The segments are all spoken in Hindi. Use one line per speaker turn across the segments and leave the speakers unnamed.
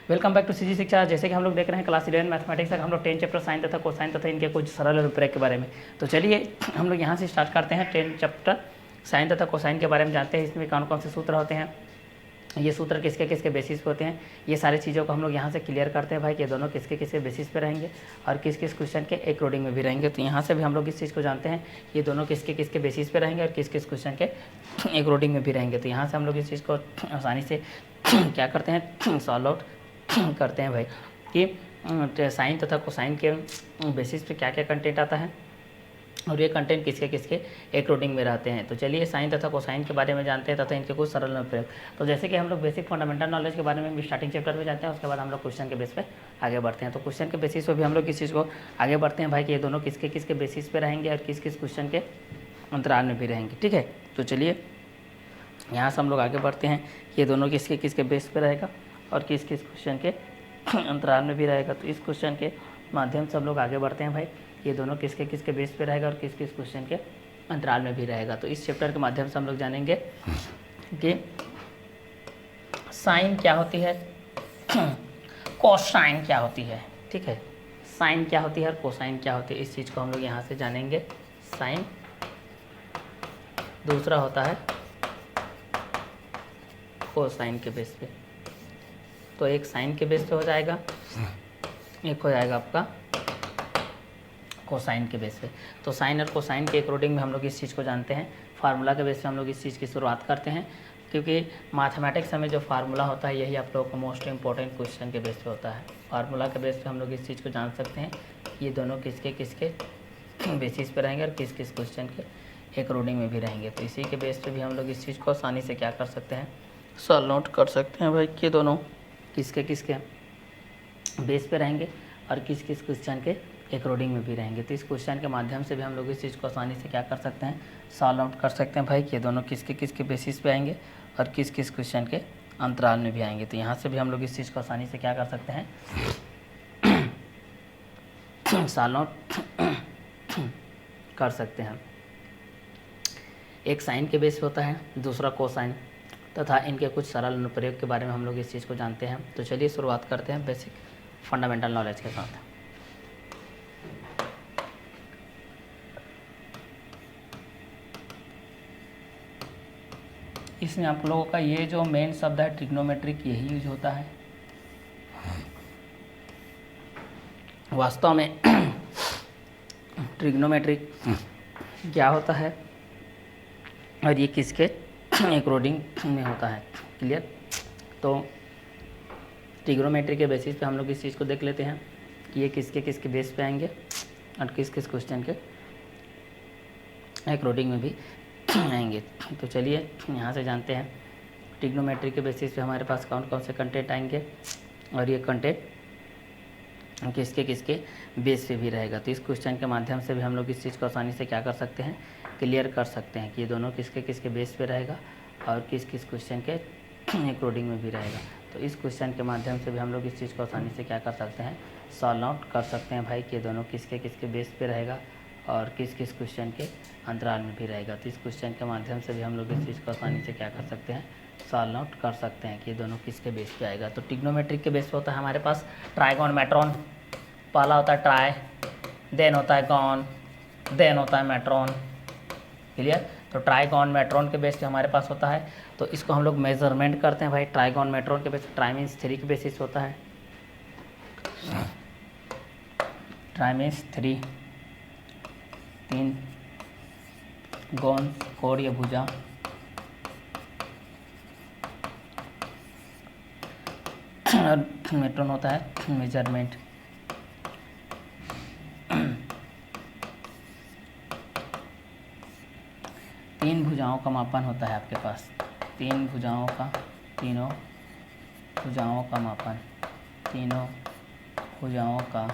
वेलकम बैक टू सीजी शिक्षा। जैसे कि हम लोग देख रहे हैं क्लास 11 मैथमेटिक्स तक हम लोग 10 चैप्टर साइन तथा कोसाइन तथा इनके कुछ सरल रूपरेख के बारे में। तो चलिए हम लोग यहाँ से स्टार्ट करते हैं 10 चैप्टर साइन तथा कोसाइन के बारे में जानते हैं। इसमें कौन कौन से सूत्र होते हैं, ये सूत्र किसके किसके बेसिस पे होते हैं, ये सारी चीज़ों को हम लोग यहाँ से क्लियर करते हैं भाई कि ये दोनों किसके किसके बेसिस पे रहेंगे और किस किस क्वेश्चन के अकॉर्डिंग में भी रहेंगे। तो यहाँ से भी हम लोग इस चीज़ को जानते हैं ये दोनों किसके किसके बेसिस पे रहेंगे और किस किस क्वेश्चन के अकॉर्डिंग में भी रहेंगे। तो यहाँ से हम लोग इस चीज़ को आसानी से क्या करते हैं, सॉल्व आउट करते हैं भाई कि साइन तथा कोसाइन के बेसिस पे क्या क्या कंटेंट आता है और ये कंटेंट किसके किसके अकॉर्डिंग में रहते हैं। तो चलिए साइन तथा कोसाइन के बारे में जानते हैं तथा इनके कुछ सरल प्रयोग। तो जैसे कि हम लोग बेसिक फंडामेंटल नॉलेज के बारे में भी स्टार्टिंग चैप्टर में जानते हैं, उसके बाद हम लोग क्वेश्चन के बेस पे आगे बढ़ते हैं। तो क्वेश्चन के बेसिस पे भी हम लोग इस चीज़ को आगे बढ़ते हैं भाई कि ये दोनों किसके किसके बेसिस पे रहेंगे और किस किस क्वेश्चन के अंतराल में भी रहेंगे। ठीक है, तो चलिए यहाँ से हम लोग आगे बढ़ते हैं कि ये दोनों किसके किसके बेस पे रहेगा और किस किस क्वेश्चन के अंतराल में भी रहेगा। तो इस क्वेश्चन के माध्यम से हम लोग आगे बढ़ते हैं भाई ये दोनों किसके किसके बेस पे रहेगा और किस किस क्वेश्चन के अंतराल में भी रहेगा। तो इस चैप्टर के माध्यम से हम लोग जानेंगे कि साइन क्या होती है, कोसाइन क्या होती है। ठीक है, साइन क्या होती है और कोसाइन क्या होती है, इस चीज़ को हम लोग यहाँ से जानेंगे। साइन, दूसरा होता है कोसाइन के बेस पे। तो एक साइन के बेस पे हो जाएगा, एक हो जाएगा आपका कोसाइन के बेस पे। तो साइन और कोसाइन के अकॉर्डिंग में हम लोग इस चीज़ को जानते हैं। फार्मूला के बेस पे हम लोग इस चीज़ की शुरुआत करते हैं, क्योंकि मैथमेटिक्स में जो फार्मूला होता है यही आप लोगों का मोस्ट इंपॉर्टेंट क्वेश्चन के बेस पे होता है। फार्मूला के बेस पे हम लोग इस चीज़ को जान सकते हैं ये दोनों किसके किसके बेसिस पे रहेंगे और किस किस क्वेश्चन के अकॉर्डिंग में भी रहेंगे। तो इसी के बेस पे भी हम लोग इस चीज़ को आसानी से क्या कर सकते हैं, सॉल्व आउट कर सकते हैं भाई कि दोनों किसके किसके बेस पे रहेंगे और किस किस क्वेश्चन के अकॉर्डिंग में भी रहेंगे। तो इस क्वेश्चन के माध्यम से भी हम लोग इस चीज़ को आसानी से क्या कर सकते हैं, सॉल्व आउट कर सकते हैं भाई कि ये दोनों किसके किसके बेसिस पे आएंगे और किस किस क्वेश्चन के अंतराल में भी आएंगे। तो यहाँ से भी हम लोग इस चीज़ को आसानी से क्या कर सकते हैं, सॉल्व आउट कर सकते हैं। एक साइन के बेस पे होता है, दूसरा कोसाइन तथा इनके कुछ सरल अनुप्रयोग के बारे में हम लोग इस चीज़ को जानते हैं। तो चलिए शुरुआत करते हैं बेसिक फंडामेंटल नॉलेज के साथ। इसमें आप लोगों का ये जो मेन शब्द है ट्रिग्नोमेट्रिक, यही यूज होता है वास्तव में। ट्रिग्नोमेट्रिक क्या होता है और ये किसके अकॉर्डिंग में होता है, क्लियर। तो ट्रिग्नोमेट्री के बेसिस पे हम लोग इस चीज़ को देख लेते हैं कि ये किसके किसके बेस पे आएंगे और किस किस क्वेश्चन के अकॉर्डिंग में भी आएंगे। तो चलिए यहाँ से जानते हैं ट्रिग्नोमेट्री के बेसिस पे हमारे पास कौन कौन से कंटेंट आएंगे और ये कंटेंट किसके किसके बेस पे भी रहेगा। तो इस क्वेश्चन के माध्यम से भी हम लोग इस चीज़ को आसानी से क्या कर सकते हैं, क्लियर कर सकते हैं कि ये दोनों किसके किसके बेस पे रहेगा और किस किस क्वेश्चन के अकॉर्डिंग में भी रहेगा। तो इस क्वेश्चन के माध्यम से भी हम लोग इस चीज़ को आसानी से क्या कर सकते हैं, सॉल्व आउट कर सकते हैं भाई कि ये दोनों किसके किसके बेस पे रहेगा और किस किस क्वेश्चन के अंतराल में भी रहेगा। तो इस क्वेश्चन के माध्यम से भी हम लोग इस चीज़ को आसानी से क्या कर सकते हैं, सॉल्व आउट कर सकते हैं कि ये दोनों किसके बेस पे आएगा। तो ट्रिग्नोमेट्रिक के बेस पे होता है हमारे पास ट्राइगोनमेट्रॉन। पहला होता है ट्राई, देन होता है गॉन, देन होता है मेट्रॉन, क्लियर। तो ट्राइगोनमेट्रॉन के बेस पे हमारे पास होता है, तो इसको हम लोग मेजरमेंट करते हैं भाई ट्राइगोनमेट्रॉन के बेस। ट्राई मीन्स 3 के बेसिस होता है, ट्राई मीन्स 3, 3, गॉन कोर या भुजा, और मेट्रॉन होता है मेजरमेंट। तीन भुजाओं का मापन होता है आपके पास, तीन भुजाओं का, तीनों भुजाओं का मापन, तीनों भुजाओं का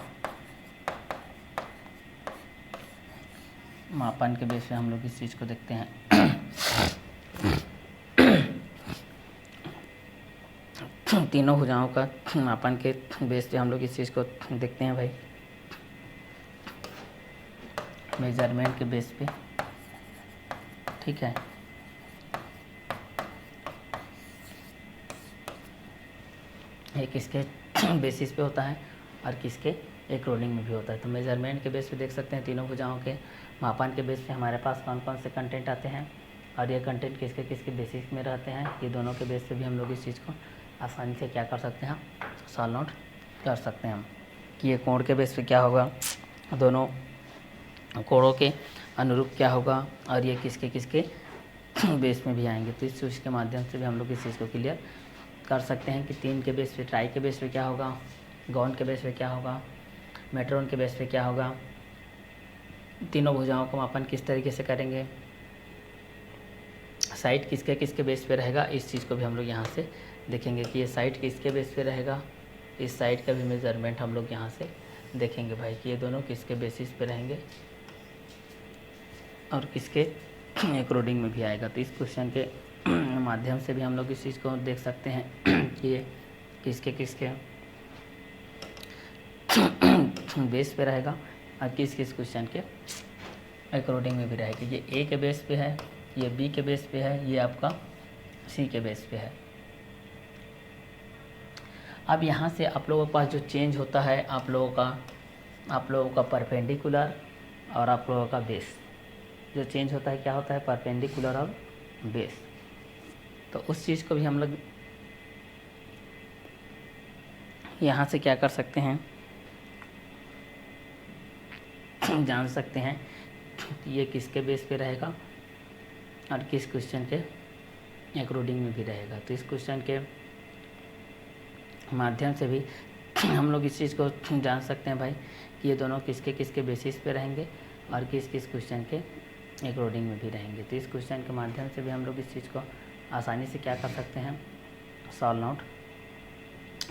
मापन के बेस पे हम लोग इस चीज़ को देखते हैं। तीनों भुजाओं का मापन के बेस पे हम लोग इस चीज़ को देखते हैं भाई मेजरमेंट के बेस पे, ठीक है। ये किसके बेसिस पे होता है और किसके एकोर्डिंग में भी होता है। तो मेजरमेंट के बेस पे देख सकते हैं तीनों भुजाओं के मापन के बेस पे हमारे पास कौन कौन से कंटेंट आते हैं और ये कंटेंट किसके किसके बेसिस में रहते हैं। ये दोनों के बेस पे भी हम लोग इस चीज़ को आसानी से क्या कर सकते हैं, सॉल्व आउट कर सकते हैं हम कि ये कोण के बेस पे क्या होगा, दोनों कोणों के अनुरूप क्या होगा और ये किसके किसके बेस में भी आएंगे। तो इस चीज़ के माध्यम से भी हम लोग इस चीज़ को क्लियर कर सकते हैं कि तीन के बेस पे, ट्राई के बेस पे क्या होगा, गौन के बेस पे क्या होगा, मेट्रोन के बेस पे क्या होगा, तीनों भुजाओं को मापन किस तरीके से करेंगे, साइड किसके किसके बेस पे रहेगा। इस चीज़ को भी हम लोग यहाँ से देखेंगे कि ये साइड किसके बेस पे रहेगा। इस साइड का भी मेजरमेंट हम लोग यहाँ से देखेंगे भाई कि ये दोनों किसके बेसिस पे रहेंगे और किसके एकोर्डिंग में भी आएगा। तो इस क्वेश्चन के माध्यम से भी हम लोग इस चीज़ को देख सकते हैं कि ये किसके किसके बेस पे रहेगा और किस किस क्वेश्चन के एकोर्डिंग में भी रहेगा। ये ए के बेस पे है, ये बी के बेस पे है, ये आपका सी के बेस पे है। अब यहाँ से आप लोगों के पास जो चेंज होता है आप लोगों का परपेंडिकुलर और आप लोगों का बेस जो चेंज होता है क्या होता है, परपेंडिकुलर और बेस। तो उस चीज़ को भी हम लोग यहाँ से क्या कर सकते हैं, जान सकते हैं ये किसके बेस पे रहेगा और किस क्वेश्चन के एकोर्डिंग में भी रहेगा। तो इस क्वेश्चन के माध्यम से भी हम लोग इस चीज़ को जान सकते हैं भाई कि ये दोनों किसके किसके बेसिस पे रहेंगे और किस किस क्वेश्चन के एकोर्डिंग में भी रहेंगे। तो इस क्वेश्चन के माध्यम से भी हम लोग इस चीज़ को आसानी से क्या कर सकते हैं, सॉल्व आउट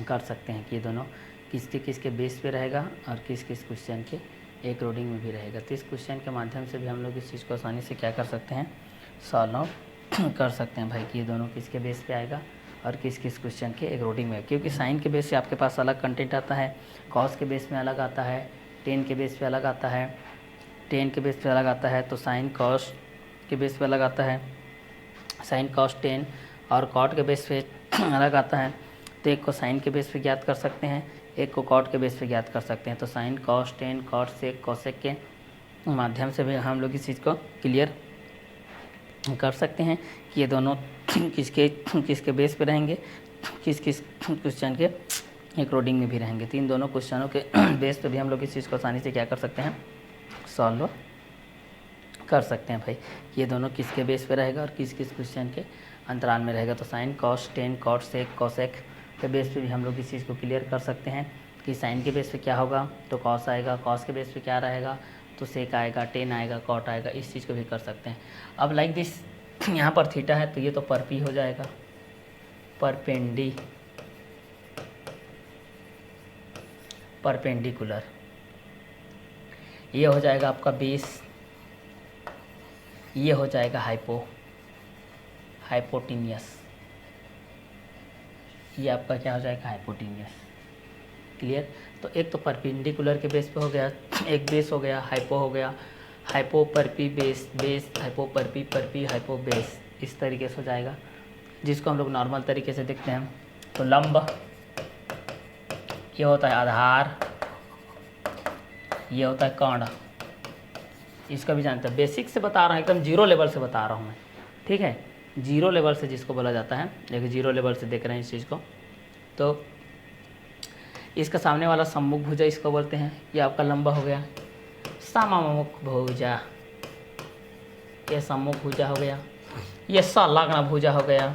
कर सकते हैं कि ये दोनों किसके किसके बेस पे रहेगा और किस किस क्वेश्चन के एकोर्डिंग में भी रहेगा। तो इस क्वेश्चन के माध्यम से भी हम लोग इस चीज़ को आसानी से क्या कर सकते हैं, सॉल्व आउट कर सकते हैं भाई कि ये दोनों किसके बेस पे आएगा और किस किस क्वेश्चन के एकोर्डिंग में। क्योंकि साइन के बेस से आपके पास अलग कंटेंट आता है, कॉस के बेस में अलग आता है, टेन के बेस पे अलग आता है, टेन के बेस पे अलग आता है, तो साइन कॉस के बेस पे अलग आता है, साइन कॉस टेन, और कॉट के बेस पे अलग आता है। तो एक को साइन के बेस पे ज्ञात कर सकते हैं, एक को कॉट के बेस पे ज्ञात कर सकते हैं। तो sine cos tan cot sec cosec के माध्यम से भी हम लोग इस चीज़ को क्लियर कर सकते हैं कि ये दोनों किसके किसके बेस पे रहेंगे, किस किस क्वेश्चन के एकोर्डिंग में भी रहेंगे। तो इन दोनों क्वेश्चनों के बेस पे भी हम लोग इस चीज़ को आसानी से क्या कर सकते हैं, सॉल्व कर सकते हैं भाई ये दोनों किसके बेस पे रहेगा और किस किस क्वेश्चन के अंतराल में रहेगा। तो sine cos tan cot sec cosec के बेस पे भी हम लोग इस चीज़ को क्लियर कर सकते हैं कि साइन के बेस पे क्या होगा तो कॉस आएगा, कॉस के बेस पे क्या रहेगा तो सेक आएगा, टेन आएगा, कॉट आएगा। इस चीज़ को भी कर सकते हैं। अब लाइक दिस यहाँ पर थीटा है तो ये तो परपी हो जाएगा, परपेंडिकुलर। ये हो जाएगा आपका बेस, ये हो जाएगा हाइपोटेनियस, ये आपका क्या हो जाएगा, हाइपोटेनियस। क्लियर। तो एक तो परपेंडिकुलर के बेस पे हो गया, एक बेस हो गया, हाइपो हो गया, हाइपो परपी बेस, बेस हाइपो परपी, परपी हाइपो बेस, इस तरीके से हो जाएगा जिसको हम लोग नॉर्मल तरीके से देखते हैं। तो लंब ये होता है आधार, ये होता है कर्ण, इसका भी जानते हैं। बेसिक से बता रहा हूँ, एकदम जीरो लेवल से बता रहा हूँ मैं, ठीक है। जीरो लेवल से जिसको बोला जाता है, देखिए जीरो लेवल से देख रहे हैं इस चीज़ को। तो इसका सामने वाला सम्मुख भुजा इसको बोलते हैं, ये आपका लंबा हो गया। सममुख भुजा, ये सम्मुख भुजा हो गया। ये संलग्न भुजा हो गया,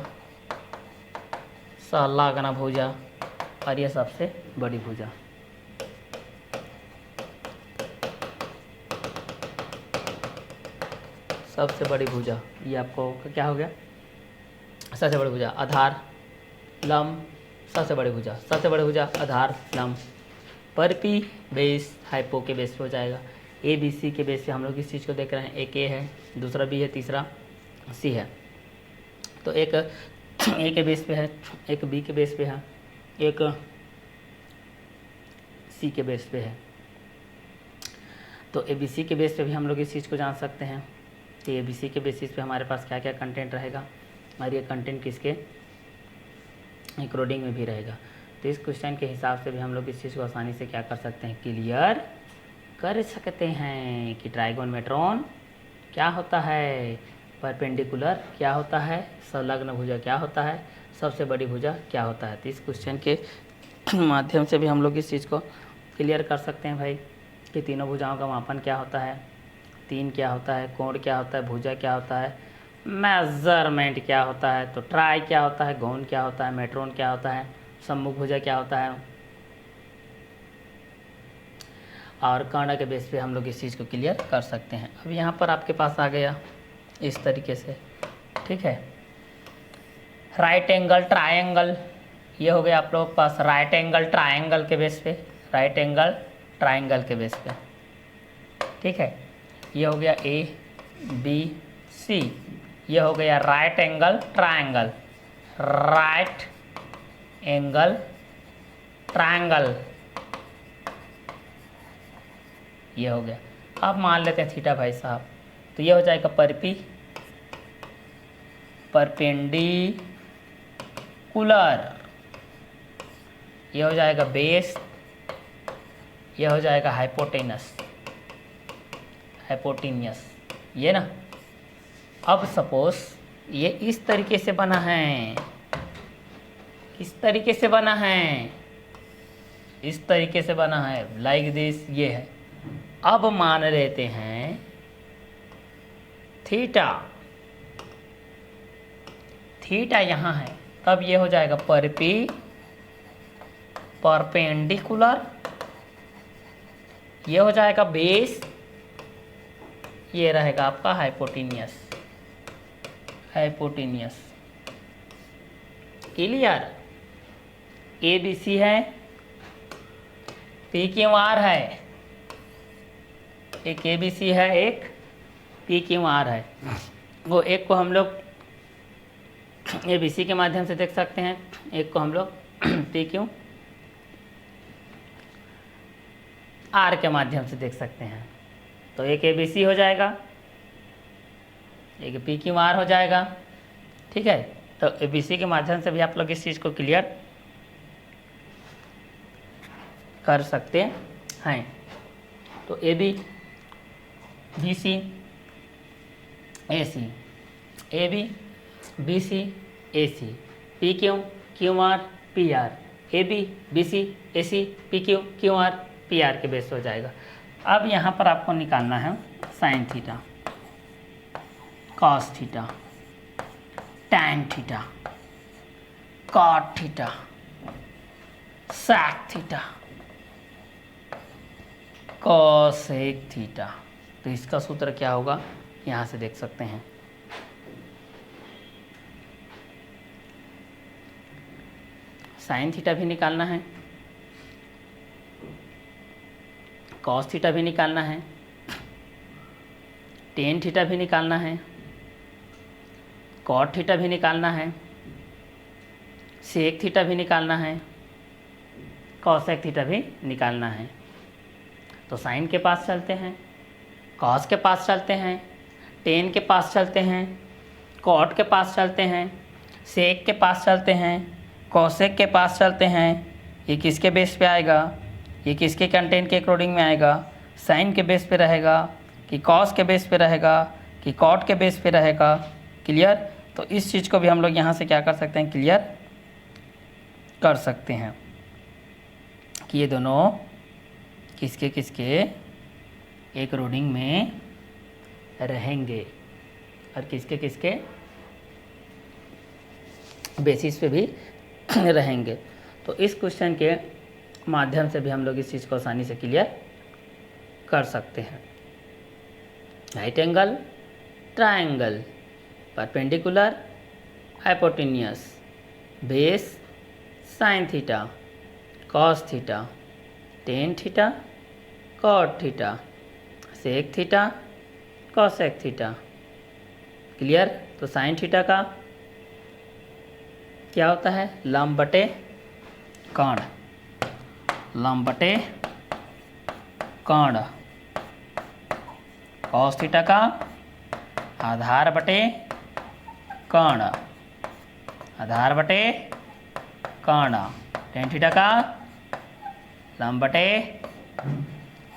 संलग्न भुजा, और ये सबसे बड़ी भुजा। सबसे बड़ी भुजा ये आपको क्या हो गया, सबसे बड़ी भुजा। आधार लंब सबसे बड़ी भुजा, सबसे बड़ी भुजा आधार लंब, परपी बेस हाइपो के बेस पे हो जाएगा। ए बी सी के बेस पे हम लोग इस चीज़ को देख रहे हैं, एक ए है, दूसरा बी है, तीसरा सी है। तो एक ए के बेस पे है, एक बी के बेस पे है, एक सी के बेस पे है। तो ए बी सी के बेस पे भी हम लोग इस चीज़ को जान सकते हैं कि ए बी सी के बेसिस पे हमारे पास क्या क्या कंटेंट रहेगा और ये कंटेंट किसके एकोर्डिंग में भी रहेगा। तो इस क्वेश्चन के हिसाब से भी हम लोग इस चीज़ को आसानी से क्या कर सकते हैं, क्लियर कर सकते हैं कि ट्राइगोनोमेट्रॉन क्या होता है, परपेंडिकुलर क्या होता है, संलग्न भुजा क्या होता है, सबसे बड़ी भुजा क्या होता है। तो इस क्वेश्चन के माध्यम से भी हम लोग इस चीज़ को क्लियर कर सकते हैं भाई कि तीनों भुजाओं का मापन क्या होता है, तीन क्या होता है, कोण क्या होता है, भुजा क्या होता है, मेजरमेंट क्या होता है, तो ट्राई क्या होता है, गौन क्या होता है, मेट्रोन क्या होता है, सम्मुख भुजा क्या होता है, और कर्ण के बेस पे हम लोग इस चीज़ को क्लियर कर सकते हैं। अब यहाँ पर आपके पास आ गया इस तरीके से, ठीक है, राइट एंगल ट्रायंगल, ये हो गया आप लोगों के पास राइट एंगल ट्रायंगल के बेस पे, राइट एंगल ट्रायंगल के बेस पे, ठीक है। ये हो गया ए बी सी, ये हो गया right angle triangle, right angle triangle, ये हो गया। अब मान लेते हैं थीटा भाई साहब, तो ये हो जाएगा परपेंडिकुलर, ये हो जाएगा बेस, ये हो जाएगा हाइपोटेनियस, ये ना। अब सपोज ये इस तरीके से बना है, इस तरीके से बना है, इस तरीके से बना है, लाइक दिस, ये है। अब मान लेते हैं थीटा, थीटा यहाँ है, तब ये हो जाएगा परपेंडिकुलर, ये हो जाएगा बेस, ये रहेगा आपका hypotenuse, clear. A B C है, पी क्यू आर है, एक ए बी सी है, एक पी क्यू आर है। वो एक को हम लोग ए बी सी के माध्यम से देख सकते हैं, एक को हम लोग पी क्यू आर के माध्यम से देख सकते हैं। तो एक ए बी सी हो जाएगा, एक पी क्यू आर हो जाएगा, ठीक है। तो ए बी सी के माध्यम से भी आप लोग इस चीज़ को क्लियर कर सकते हैं। तो A B B C A C, A B B C A C, P Q R P R, A B B C A C P Q R P R के बेस हो जाएगा। अब यहाँ पर आपको निकालना है sine theta, cos theta, tan theta, cot theta, sec theta, cosec theta. तो इसका सूत्र क्या होगा, यहाँ से देख सकते हैं। साइन थीटा भी निकालना है, कॉस थीटा भी निकालना है, टेन थीटा भी निकालना है, कॉट थीटा भी निकालना है, सेक थीटा भी निकालना है, कॉसेक थीटा भी निकालना है। तो साइन के पास चलते हैं, कॉस के पास चलते हैं, टेन के पास चलते हैं, कॉट के पास चलते हैं, सेक के पास चलते हैं, कॉसेक के पास चलते हैं। ये किसके बेस पे आएगा, ये किसके कंटेंट के अकॉर्डिंग में आएगा, साइन के बेस पे रहेगा कि कॉस के बेस पे रहेगा कि कॉट के बेस पे रहेगा, क्लियर। तो इस चीज़ को भी हम लोग यहाँ से क्या कर सकते हैं, क्लियर कर सकते हैं कि ये दोनों किसके किसके एक रोडिंग में रहेंगे और किसके किसके बेसिस पे भी रहेंगे। तो इस क्वेश्चन के माध्यम से भी हम लोग इस चीज़ को आसानी से क्लियर कर सकते हैं। Right angle triangle, perpendicular hypotenuse, base sine theta, cos theta, tan theta, cot theta, sec theta, cosec theta, clear. तो साइन थीटा का क्या होता है, लंब बटे कर्ण, लंब बटे कर्ण। कॉस थीटा का आधार बटे कर्ण, आधार बटे कर्ण। टेन थीटा का लंब बटे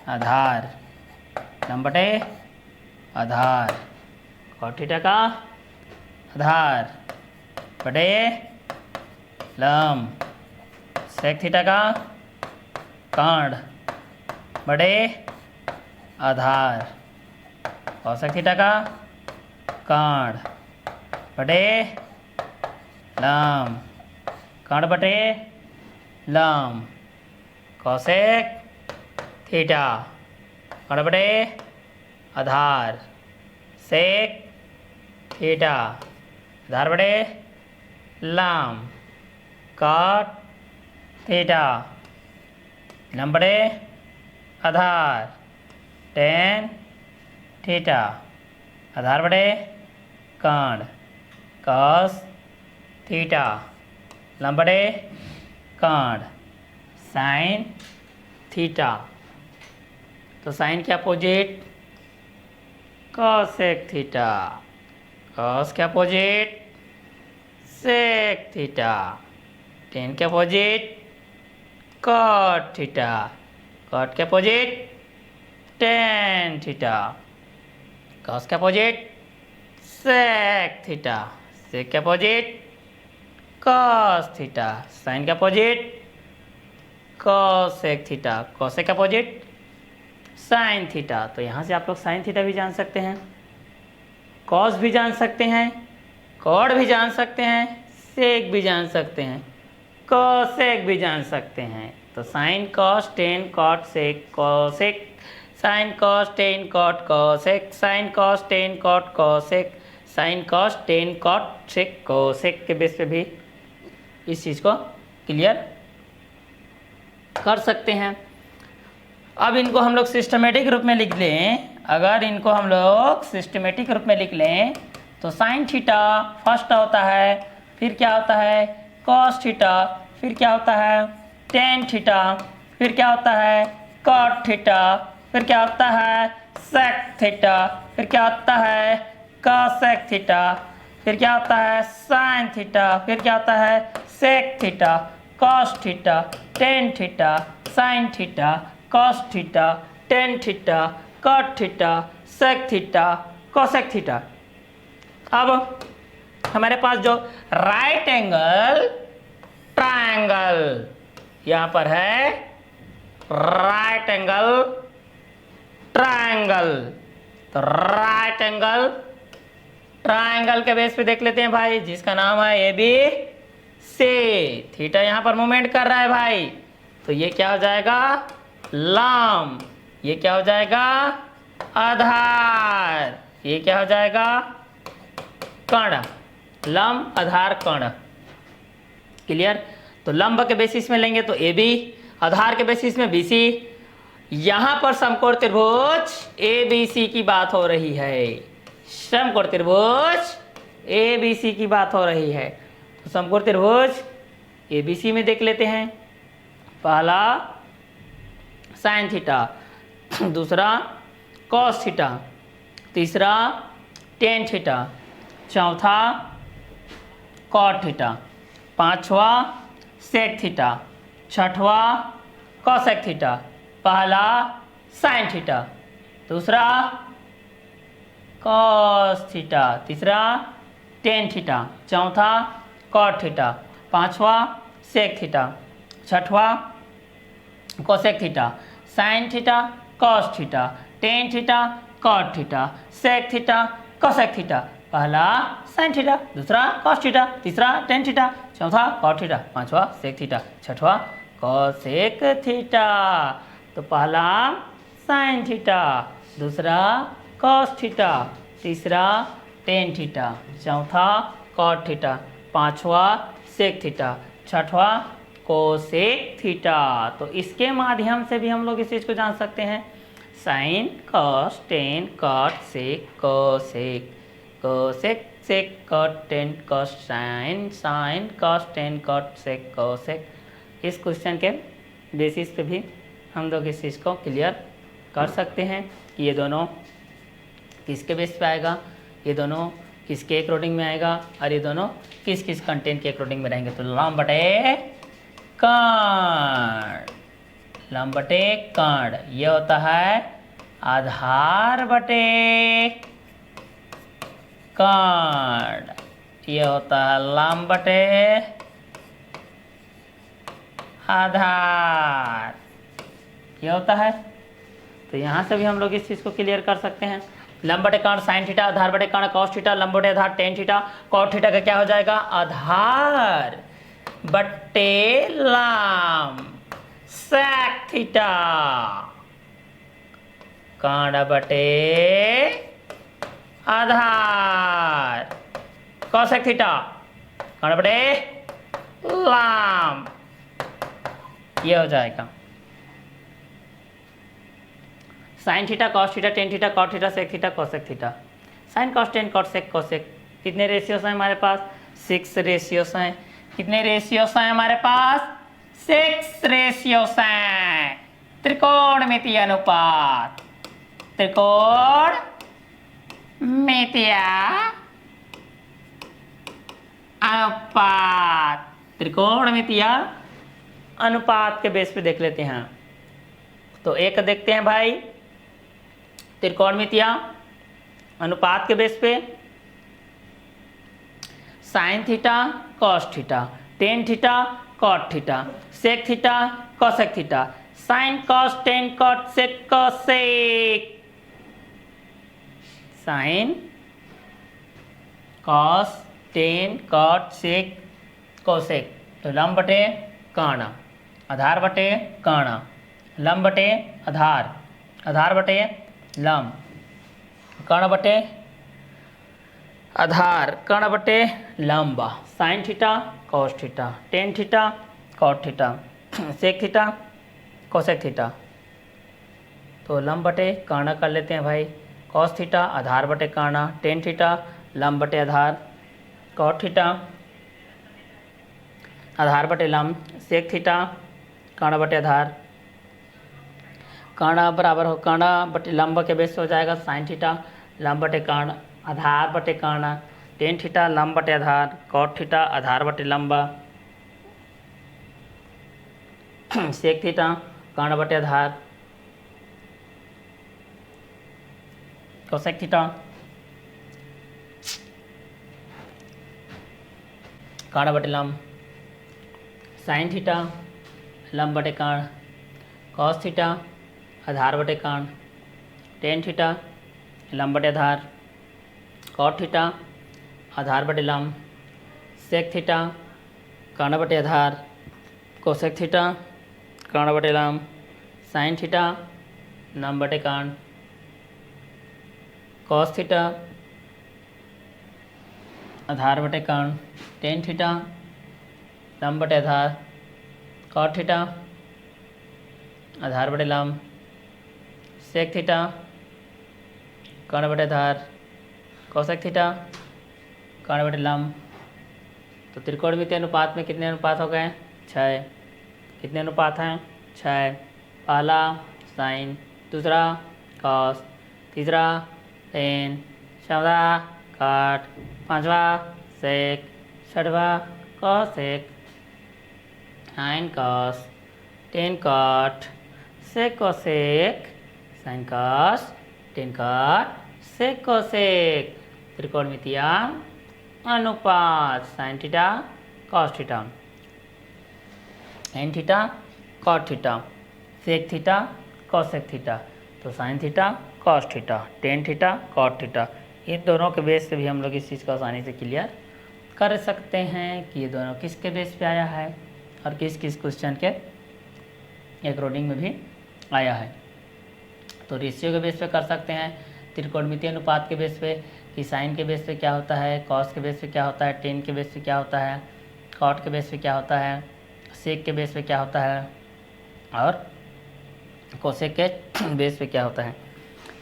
आधार, लंब बटे आधार, कॉट थीटा का आधार बटे लंब, सेक थीटा का कर्ण बटे आधार, कौसेक थीटा का कर्ण बटे लंब, कर्ण बटे लंब, कौसेक थीटा कर्ण बटे आधार, सेक थीटा आधार बटे लंब, कॉट थीटा लंब बटे आधार, टेन थीटा आधार बटे कर्ण, कॉस थीटा लंब बटे कर्ण, साइन थीटा। तो साइन के अपोजिट कॉसेक थीटा, कॉस के अपोजिट सेक थीटा, टेन के अपोजिट कॉट थीटा, कॉट के अपोजिट टेन थीटा, कॉस के अपोजिट सेक थीटा, सेक के अपोजिट कॉस थीटा, साइन के अपोजिट कॉसेक थीटा, कॉसेक के अपोजिट साइन थीटा। तो यहाँ से आप लोग साइन थीटा भी जान सकते हैं, कॉस भी जान सकते हैं, कॉड भी जान सकते हैं, सेक भी जान सकते हैं, कॉसेक भी जान सकते हैं। तो sine cos tan cot sec cosec, sine cos tan cot cosec, sine cos tan cot cosec, sine cos tan cot sec cosec के बेस पे भी इस चीज़ को क्लियर कर सकते हैं। अब इनको हम लोग सिस्टमेटिक रूप में लिख लें, अगर इनको हम लोग सिस्टमेटिक रूप में लिख लें तो साइन थीटा फर्स्ट होता है, फिर क्या होता है कॉस थीटा, फिर क्या होता है टेन थीटा, फिर क्या होता है कॉट थीटा, फिर क्या होता है सेक थीटा, फिर क्या होता है कॉसेक थीटा, फिर क्या होता है साइन थीटा, फिर क्या होता है sec theta, cos theta, tan theta, sine theta, cos theta, tan theta, cot theta, sec theta, cosec theta. अब हमारे पास जो राइट एंगल ट्रायंगल यहाँ पर है, राइट एंगल ट्रायंगल, तो राइट एंगल ट्रायंगल के बेस पे देख लेते हैं भाई, जिसका नाम है ए बी सी। थीटा यहाँ पर मूवमेंट कर रहा है भाई, तो ये क्या हो जाएगा लंब, ये क्या हो जाएगा आधार, ये क्या हो जाएगा कर्ण, लंब आधार कर्ण। क्लियर। तो लंब के बेसिस में लेंगे तो ए बी, आधार के बेसिस में बी सी। यहां पर समकोण त्रिभुज ए बी सी की बात हो रही है, समकोण त्रिभुज ए बी सी की बात हो रही है। तो समकोण त्रिभुज ए बी सी में देख लेते हैं, पहला साइन थीटा, दूसरा कॉस थीटा, तीसरा टेन थीटा, चौथा कॉट थीटा, पांचवा सेक थीटा, छठवा कॉसेक थीटा। पहला साइन थीटा, दूसरा कॉस थीटा, तीसरा टेन थीटा, चौथा कॉट थीटा, पांचवा सेक थीटा, छठवा cosec theta, sine theta, cos theta, tan theta, cot theta, sec theta, cosec theta. पहला साइन थीटा, दूसरा कॉस थीटा, तीसरा टेन थीटा, चौथा कॉट थीटा, पांचवा सेक थीटा, छठवा कॉसेक थीटा। तो पहला साइन थीटा, दूसरा कॉस थीटा, तीसरा टेन थीटा, चौथा कॉट थीटा, पांचवा सेक थीटा, छठवा कोसेक थीटा। तो इसके माध्यम से भी हम लोग इस चीज़ को जान सकते हैं, sine cos tan cot sec cosec, cosec sec cot tan cos sine, sine cos tan cot sec cosec. इस क्वेश्चन के बेसिस पे भी हम लोग इस चीज़ को क्लियर कर सकते हैं कि ये दोनों किसके बेस पे आएगा, ये दोनों किसके अकॉर्डिंग में आएगा और ये दोनों किस किस कंटेंट के अकॉर्डिंग में रहेंगे। तो लंब बटे कर्ण, लंब बटे कर्ण, ये होता है आधार बटे कर्ण, ये होता है लंब बटे आधार, ये होता है। तो यहाँ से भी हम लोग इस चीज़ को क्लियर कर सकते हैं। लंब बटे कर्ण साइन थीटा, आधार बटे कर्ण कॉस थीटा, लंब बटे आधार टेन थीटा, कॉट थीटा का क्या हो जाएगा आधार बटे लंब सेक थीटा, कर्ण बटे आधार कॉसेक थीटा, कर्ण बटे लंब, ये हो जाएगा। Sine theta cos theta tan theta cot theta sec theta cosec theta, sine cos tan cot sec cosec, कितने रेशियोस हैं हमारे पास 6 रेशियोस हैं। कितने रेशियोस हैं हमारे पास 6 रेशियोस हैं। त्रिकोणमितीय अनुपात, त्रिकोणमितीय अनुपात, त्रिकोणमितीय अनुपात के बेस पे देख लेते हैं। तो एक देखते हैं भाई त्रिकोणमितीय अनुपात के बेस पे sine theta cos theta, tan theta cot theta, sec theta cosec theta, sine cos tan cot sec cosec, sine cos tan cot sec cosec. तो लंब बटे कर्ण, आधार बटे कर्ण, लंब बटे आधार, आधार बटे लंब, कर्ण बटे आधार, कर्ण बटे लंब, sine theta cos theta, tan theta cot theta, sec theta cosec theta. तो लंब बटे कर्ण कर लेते हैं भाई, कॉस थीटा आधार बटे कर्ण, टेन थीटा लंब बटे आधार कॉट थीटा आधार बटे लंब, सेक थीटा कर्ण बटे आधार, कर्ण बराबर हो कर्ण बटे लंब के बेस हो जाएगा साइन थीटा लंब बटे कर्ण, आधार बटे कर्ण, टेन थीटा लंब बटे आधार कॉट थीटा आधार बटे लंब, सेक थीटा कर्ण बटे आधार कोसेक थीटा कर्ण बटे लंब, साइन थीटा लंब बटे कर्ण, कॉस थीटा आधार बटे कर्ण, टेन थीटा लंब बटे आधार कॉट थीटा आधार बटे लंब, सेक थीटा कर्ण बटे आधार कोसेक थीटा कर्ण बटे लंब, साइन थीटा लंब बटे कर्ण, कॉस थीटा आधार बटे कर्ण, टेन थीटा लंब बटे आधार कॉट थीटा आधार बटे लंब, सेक थीटा कर्ण बटे आधार कोसेक थीटा कर्ण बटे लंब। तो त्रिकोणमितीय अनुपात में कितने अनुपात हो गए 6। कितने अनुपात हैं 6। पहला साइन, दूसरा कॉस, तीसरा टेन, चौथा कॉट, पांचवा सेक, छठवा cosec, sine cos, tan cot, sec cosec, sine cos, tan cot, sec cosec. त्रिकोणमितीय अनुपात sine theta cos theta, tan theta cot theta, sec theta cosec theta. तो sine theta cos theta, tan theta cot theta, इन दोनों के बेस से भी हम लोग इस चीज़ को आसानी से क्लियर कर सकते हैं कि ये दोनों किसके बेस पे आया है और किस किस क्वेश्चन के अकॉर्डिंग में भी आया है। तो रेशियो के बेस पे कर सकते हैं, त्रिकोणमितीय अनुपात के बेस पे कि साइन के बेस पे क्या होता है, कॉस के बेस पे क्या होता है, टेन के बेस पे क्या होता है, कॉट के बेस पे क्या होता है, सेक के बेस पे क्या होता है और कोसेक के बेस पे क्या होता है।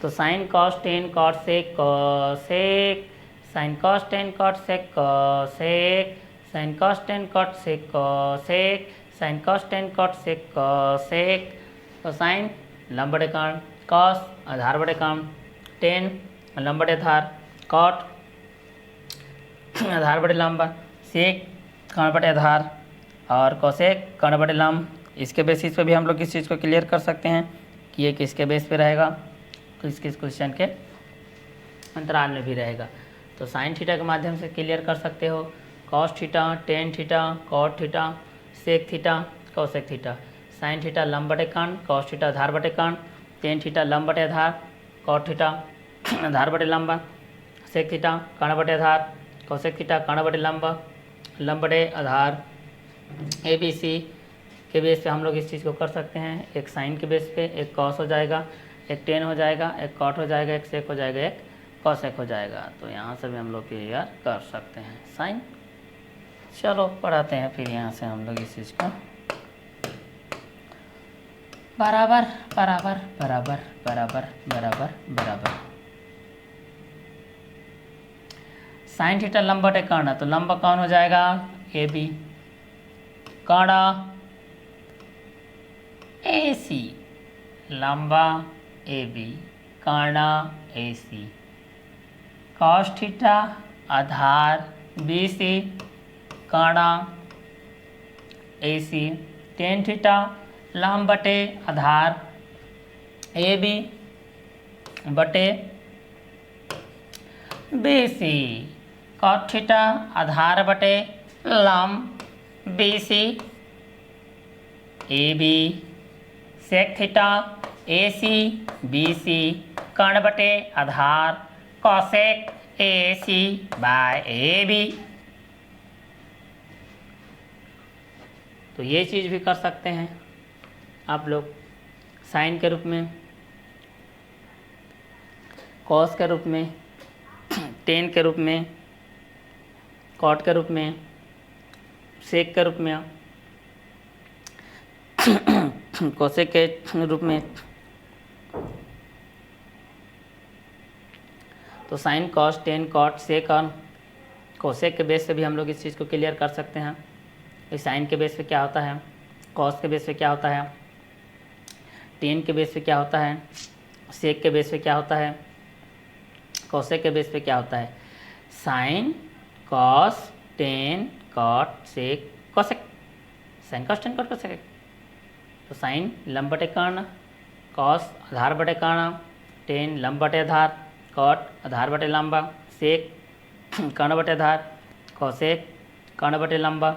तो sine cos tan cot sec cosec, sine cos tan cot sec cosec, sine cos tan cot sec cosec, sine cos tan cot sec cosec. तो साइन लंब बटे कर्ण, कॉस आधार बटे कर्ण, टेन लंब बटे आधार, कॉट आधार बटे लंब, सेक कर्ण बटे आधार, और कोसेक कर्ण बटे लंब, इसके बेसिस पे भी हम लोग इस चीज़ को क्लियर कर सकते हैं कि ये किसके बेस पे रहेगा, किस किस क्वेश्चन के अंतराल में भी रहेगा। तो साइन थीटा के माध्यम से क्लियर कर सकते हो, cos theta, tan theta, cot theta, sec theta, cosec theta. Sine theta लंब बटे कर्ण, कॉस थीटा आधार बटे कर्ण, टेन थीटा लंब बटे आधार, कॉट थीटा आधार बटे लंब, सेक थीटा कर्ण बटे आधार, कोसेक थीटा कर्ण बटे लंब, लंब बटे आधार। ABC के बेस पे हम लोग इस चीज़ को कर सकते हैं, एक साइन के बेस पे एक कॉस हो जाएगा, एक टेन हो जाएगा, एक कॉट हो जाएगा, एक सेक हो जाएगा, एक कोसेक हो जाएगा। तो यहाँ से भी हम लोग क्लियर कर सकते हैं साइन। चलो पढ़ाते हैं फिर यहाँ से हम लोग इस चीज़ को, बराबर बराबर बराबर बराबर बराबर बराबर। साइन थीटा लंब बटे कर्ण, तो लंब कौन हो जाएगा, AB, कर्ण AC, लंबा AB, कर्ण AC, कॉस थीटा आधार BC, कर्ण AC, टेन थीटा लंब बटे आधार AB बटे BC, कॉट थीटा आधार बटे लंब BC AB, sec theta AC BC, कर्ण बटे आधार कोसेक AC बाय AB। तो ये चीज़ भी कर सकते हैं आप लोग, साइन के रूप में, कॉस के रूप में, टेन के रूप में, कॉट के रूप में, सेक के रूप में, कोसेक के रूप में। तो sine, cos, tan, cot, sec और कोसेक के बेस से भी हम लोग इस चीज़ को क्लियर कर सकते हैं। इस साइन के बेस पे क्या होता है, कॉस के बेस पे क्या होता है, टेन के बेस पे क्या होता है, सेक के बेस पे क्या होता है, कोसेक के बेस पे क्या होता है। Sine, cos, tan, cot, sec, cosec, sine, cos, tan, cot, cosec. तो साइन लंब बटे कर्ण, कॉस आधार बटे कर्ण, टेन लंब बटे आधार, कॉट आधार बटे लंबा, सेक कर्ण बटे आधार, कोसेक कर्ण बटे लंबा।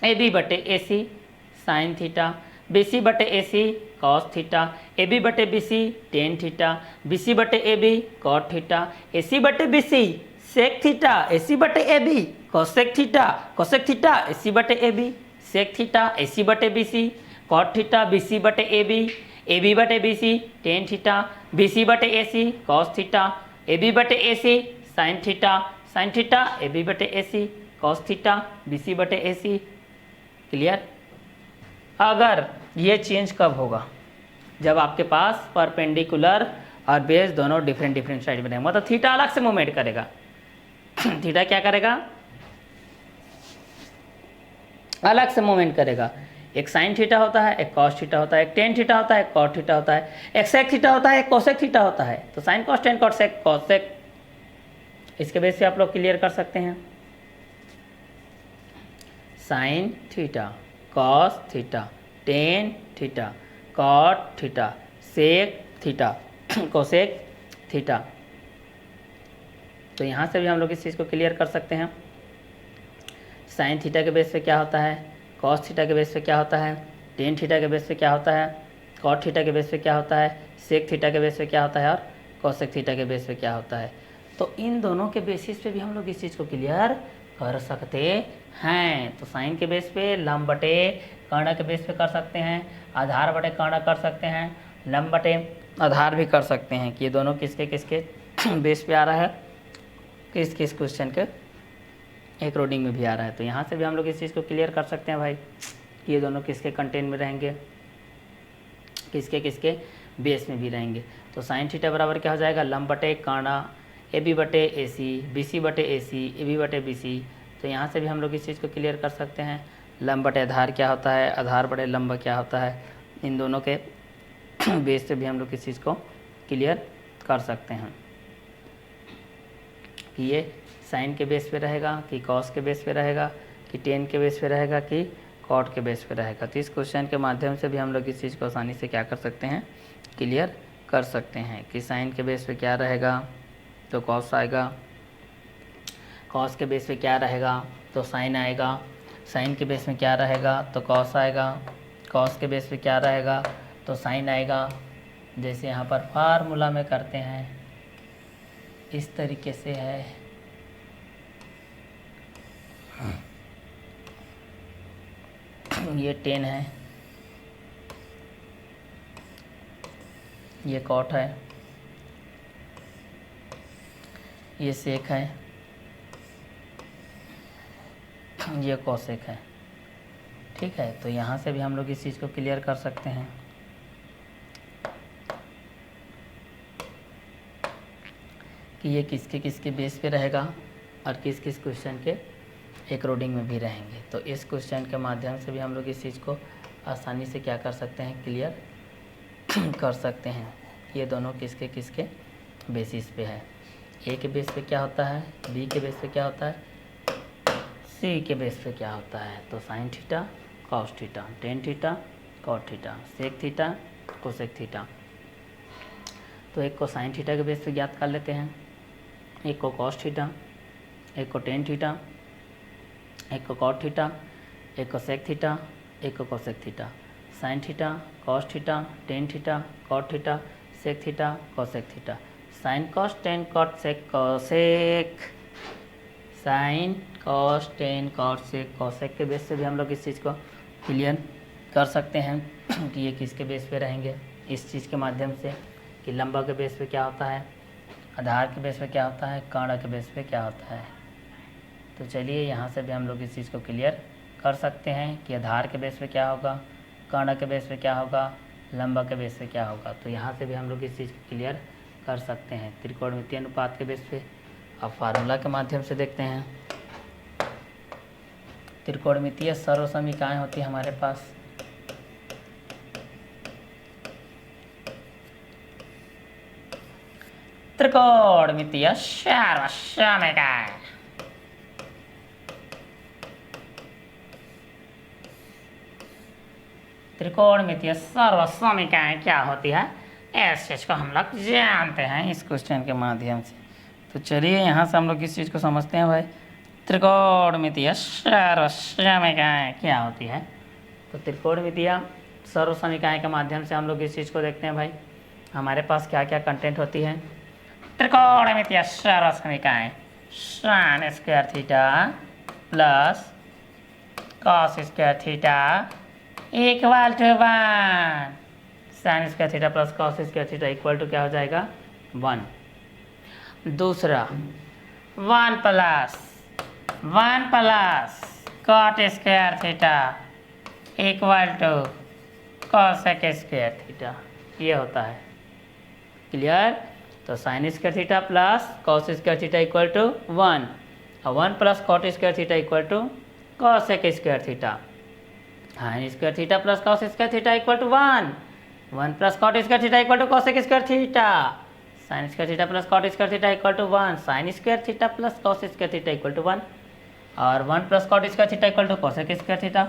AB बटे AC साइन थीटा, BC बटे AC कॉस थीटा, AB बटे BC टेन थीटा, BC बटे AB कॉट थीटा, AC बटे BC सेक थीटा, AC बटे AB cosec theta, cosec theta AC बटे AB सेक थीटा, AC बटे BC कॉट थीटा, BC बटे AB, AB बटे BC टेन थीटा, BC बटे AC कॉस थीटा, AB बटे AC sine theta, sine theta AB बटे AC कॉस थीटा, BC बटे AC। क्लियर। अगर ये चेंज कब होगा, जब आपके पास परपेंडिकुलर और बेस दोनों डिफरेंट साइड में रहेंगे, मतलब थीटा अलग से मूवमेंट करेगा। थीटा क्या करेगा, अलग से मूवमेंट करेगा। एक साइन थीटा होता है, एक कॉस थीटा होता है, एक टेन थीटा होता है, एक कॉट थीटा होता है, एक सेक थीटा होता है, एक कोसेक थीटा होता है। तो sine, cos, tan, cot, sec, cosec, इसके बेस पे आप लोग क्लियर कर सकते हैं। Sine theta, cos theta, tan theta, cot theta, sec theta, cosec theta. तो यहाँ से भी हम लोग इस चीज़ को क्लियर कर सकते हैं। साइन थीटा के बेस पे क्या होता है, कॉस थीटा के बेस पे क्या होता है, टेन थीटा के बेस पे क्या होता है, कॉट थीटा के बेस पे क्या होता है, सेक थीटा के बेस पे क्या होता है और कोसेक थीटा के बेस पे क्या होता है। तो इन दोनों के बेसिस पे भी हम लोग इस चीज़ को क्लियर कर सकते हैं। तो साइन के बेस पे, लंब बटे कर्ण के बेस पे कर सकते हैं, आधार बटे कर्ण कर सकते हैं, लंब बटे आधार भी कर सकते हैं कि ये दोनों किसके किसके बेस पे आ रहा है, किस किस क्वेश्चन के एक रोडिंग में भी आ रहा है। तो यहाँ से भी हम लोग इस चीज़ को क्लियर कर सकते हैं भाई कि ये दोनों किसके कंटेंट में रहेंगे, किसके किसके बेस में भी रहेंगे। तो साइन थीटा बराबर क्या हो जाएगा, लंब बटे कर्ण, AB बटे AC, BC बटे AC, AB बटे BC। तो यहाँ से भी हम लोग इस चीज़ को क्लियर कर सकते हैं। लंब बटे आधार क्या होता है, आधार बटे लंब क्या होता है, इन दोनों के बेस से भी हम लोग इस चीज़ को क्लियर कर सकते हैं कि ये साइन के बेस पे रहेगा कि कॉस के बेस पे रहेगा कि टेन के बेस पे रहेगा कि कॉट के बेस पे रहेगा। तो इस क्वेश्चन के माध्यम से भी हम लोग इस चीज़ को आसानी से क्या कर सकते हैं, क्लियर कर सकते हैं कि साइन के बेस पे क्या रहेगा तो कॉस आएगा, कॉस के बेस पे क्या रहेगा तो साइन आएगा, साइन के बेस में क्या रहेगा तो कॉस आएगा, कॉस के बेस पे क्या रहेगा तो साइन आएगा। जैसे यहाँ पर फार्मूला में करते हैं इस तरीके से है, ये 10 है, ये कॉट है, ये सेक है, ये कोसेक है। ठीक है, तो यहाँ से भी हम लोग इस चीज़ को क्लियर कर सकते हैं। कि ये किसके किसके बेस पे रहेगा और किस किस क्वेश्चन के अकॉर्डिंग में भी रहेंगे। तो इस क्वेश्चन के माध्यम से भी हम लोग इस चीज़ को आसानी से क्या कर सकते हैं, क्लियर कर सकते हैं। ये दोनों किसके किसके बेसिस पे है। ए के बेस पे क्या होता है, बी के बेस पे क्या होता है, सी के बेस पे क्या होता है तो sine theta cos theta, tan theta cot theta, sec theta cosec theta. तो एक को साइन थीटा के बेस पे ज्ञात कर लेते हैं, एक को कॉस थीटा, एक को टेन थीटा, एक को कॉट थीटा, एक को सेक थीटा, एक को cosec theta. Sine theta cos theta tan theta cot theta sec theta cosec theta. Sine cos tan cot sec cosec, sine cos tan cot sec cosec के बेस से भी हम लोग इस चीज़ को क्लियर कर सकते हैं कि ये किसके बेस पे रहेंगे। इस चीज़ के माध्यम से कि लंबा के बेस पे क्या होता है, आधार के बेस पे क्या होता है, काड़ा के बेस पे क्या होता है। तो चलिए यहाँ से भी हम लोग इस चीज़ को क्लियर कर सकते हैं कि आधार के बेस पे क्या होगा, काड़ा के बेस पे क्या होगा, लंबा के बेस पे क्या होगा। तो यहाँ से भी हम लोग इस चीज़ को क्लियर कर सकते हैं त्रिकोणमितीय अनुपात के बेस पे। अब फार्मूला के माध्यम से देखते हैं। त्रिकोणमितीय सर्वसमीकाएँ होती है हमारे पास, त्रिकोणमितीय सर्वसमीकाएँ। त्रिकोणमितीय सर्वसमीकाएँ क्या होती है, इस चीज़ को हम लोग जानते हैं इस क्वेश्चन के माध्यम से। तो चलिए यहाँ से हम लोग इस चीज़ को समझते हैं भाई, त्रिकोणमितीय सर्वसमीकाएँ क्या होती है। तो त्रिकोणमितीय सर्वसमीकाएँ के माध्यम से हम लोग इस चीज़ को देखते हैं भाई, हमारे पास क्या क्या कंटेंट होती है। त्रिकोणमितीय सर्वसमीकाएँ sine square theta plus cos square theta equal to 1। Sine square theta plus cos square theta equal to क्या हो जाएगा 1। दूसरा 1 plus cot square theta equal to cosec square theta, ये होता है क्लियर। तो sine square theta plus cos square theta equal to 1 और 1 plus cot square theta equal to cosec square theta. Sine square theta plus cos square theta equal to 1, 1 plus cot square theta equal to cosec square theta. Sine square theta plus cot square theta equal to 1, sine square theta plus cos square theta equal to 1 और 1 plus cot square theta equal to cosec square theta.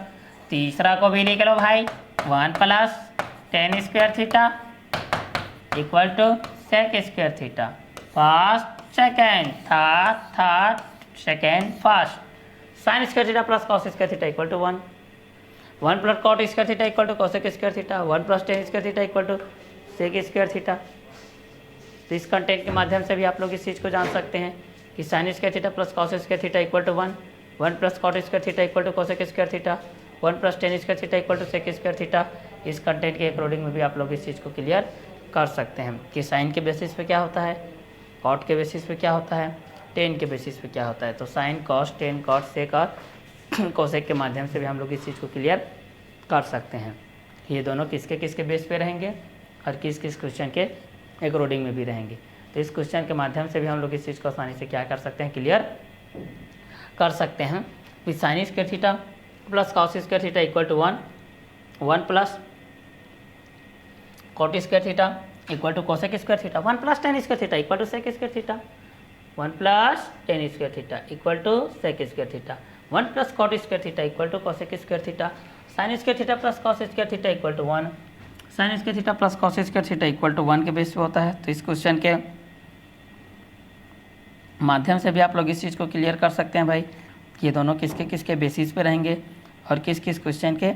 तीसरा को भी लिख लो भाई, 1 plus tan square theta equal to sec square theta. First second third second first. Sine square theta plus cos square theta equal to 1, 1 plus cot square theta equal to cosec square theta, 1 plus tan square theta equal to sec square theta. तो इस कंटेंट के माध्यम से भी आप लोग इस चीज़ को जान सकते हैं कि sine square theta plus cos square theta equal to 1, 1 plus cot square theta equal to cosec square theta, 1 plus tan square theta equal to sec square theta. इस कंटेंट के अकॉर्डिंग में भी आप लोग इस चीज़ को क्लियर कर सकते हैं कि साइन के बेसिस पे क्या होता है, कॉट के बेसिस पे क्या होता है, टेन के बेसिस पे क्या होता है। तो sine cos tan cot sec और कोसेक के माध्यम से भी हम लोग इस चीज़ को क्लियर कर सकते हैं। ये दोनों किसके किसके बेस पे रहेंगे और किस किस क्वेश्चन के अकॉर्डिंग में भी रहेंगे। तो इस क्वेश्चन के माध्यम से भी हम लोग इस चीज़ को आसानी से क्या कर सकते हैं, क्लियर कर सकते हैं कि sine square theta plus cos square theta equal to 1, 1 plus cot square theta equal to cosec square theta, 1 plus tan square theta equal to sec square theta, 1 plus tan square theta equal to sec square theta. 1 plus cot square theta equal to cosec square theta, sine square theta plus cos square theta equal to 1, sine square theta plus cos square theta equal to 1 के बेस पे होता है। तो इस क्वेश्चन के माध्यम से भी आप लोग इस चीज़ को क्लियर कर सकते हैं भाई, ये दोनों किसके किसके बेसिस पे रहेंगे और किस किस क्वेश्चन के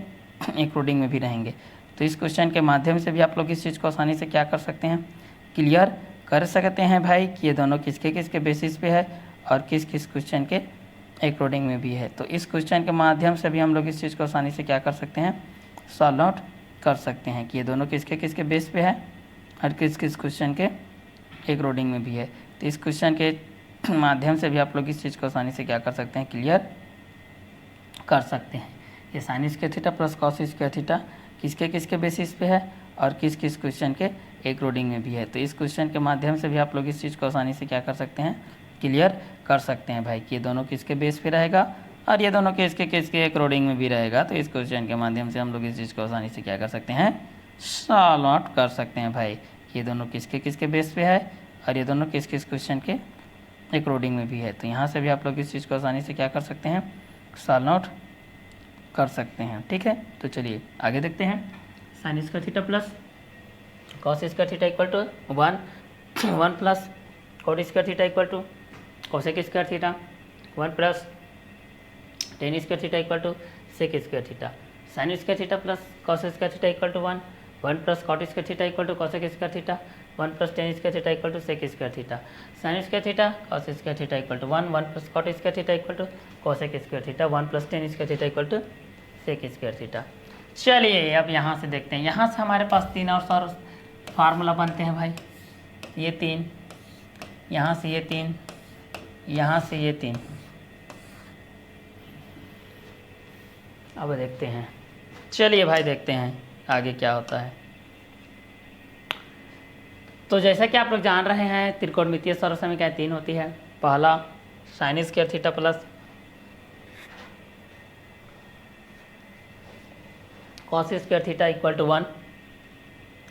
इंक्लूडिंग में भी रहेंगे। तो इस क्वेश्चन के माध्यम से भी आप लोग इस चीज़ को आसानी से क्या कर सकते हैं, क्लियर कर सकते हैं भाई कि ये दोनों किसके किसके बेसिस पे है और किस किस क्वेश्चन के इंक्लूडिंग में भी है। तो इस क्वेश्चन के माध्यम से भी हम लोग इस चीज़ को आसानी से क्या कर सकते हैं, सॉल्व आउट कर सकते हैं कि ये दोनों किसके किसके बेस पे है और किस किस क्वेश्चन के इंक्लूडिंग में भी है। तो इस क्वेश्चन के माध्यम से भी आप लोग इस चीज़ को आसानी से क्या कर सकते हैं, क्लियर कर सकते हैं। ये sign square theta plus cos square theta किसके किसके बेसिस पे है और किस किस क्वेश्चन के इंक्लूडिंग में भी है। तो इस क्वेश्चन के माध्यम से भी आप लोग इस चीज़ को आसानी से क्या कर सकते हैं, क्लियर कर सकते हैं भाई कि ये दोनों किसके बेस पे रहेगा और ये दोनों किसके किसके इंक्लूडिंग में भी रहेगा। तो इस क्वेश्चन के माध्यम से हम लोग इस चीज़ को आसानी से क्या कर सकते हैं, सॉल्व आउट कर सकते हैं भाई कि ये दोनों किसके किसके बेस पे है और ये दोनों किस किस क्वेश्चन के इंक्लूडिंग में भी है। तो यहाँ से भी आप लोग इस चीज़ को आसानी से क्या कर सकते हैं, सॉल्व आउट कर सकते हैं। ठीक है, तो चलिए आगे देखते हैं। Sine square theta plus cos square theta equal to 1 plus cot square theta equal to cosec square theta, 1 plus tan square theta equal to sec square theta, sine square theta plus cos square theta equal to 1 plus cot square theta equal to cosec square theta, 1 plus tan square theta equal to sec square theta, sine square theta cos square theta equal to 1 plus cot square theta equal to cosec square theta, 1 plus tan square theta equal to sec square theta. चलिए अब यहाँ से देखते हैं, यहाँ से हमारे पास 3 और फार्मूला बनते हैं भाई, ये 3, यहाँ से ये 3, यहाँ से ये 3। अब देखते हैं, चलिए भाई देखते हैं आगे क्या होता है। तो जैसा कि आप लोग जान रहे हैं त्रिकोणमितीय सर्वसमीकरण 3 होती है। पहला sine square theta plus cos square theta equal to 1,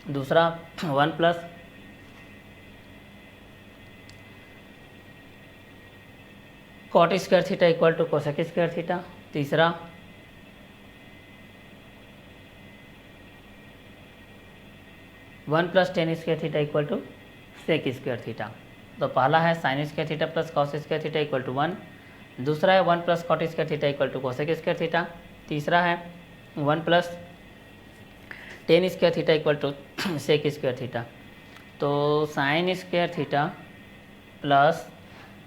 दूसरा 1 plus cot square theta equal to cosec square theta, तीसरा 1 plus tan square theta equal to sec square theta. तो पहला है sine square theta plus cos square theta equal to 1, दूसरा है 1 plus cot square theta equal to cosec square theta, तीसरा है 1 plus tan square theta equal to sec square theta. तो sine square theta plus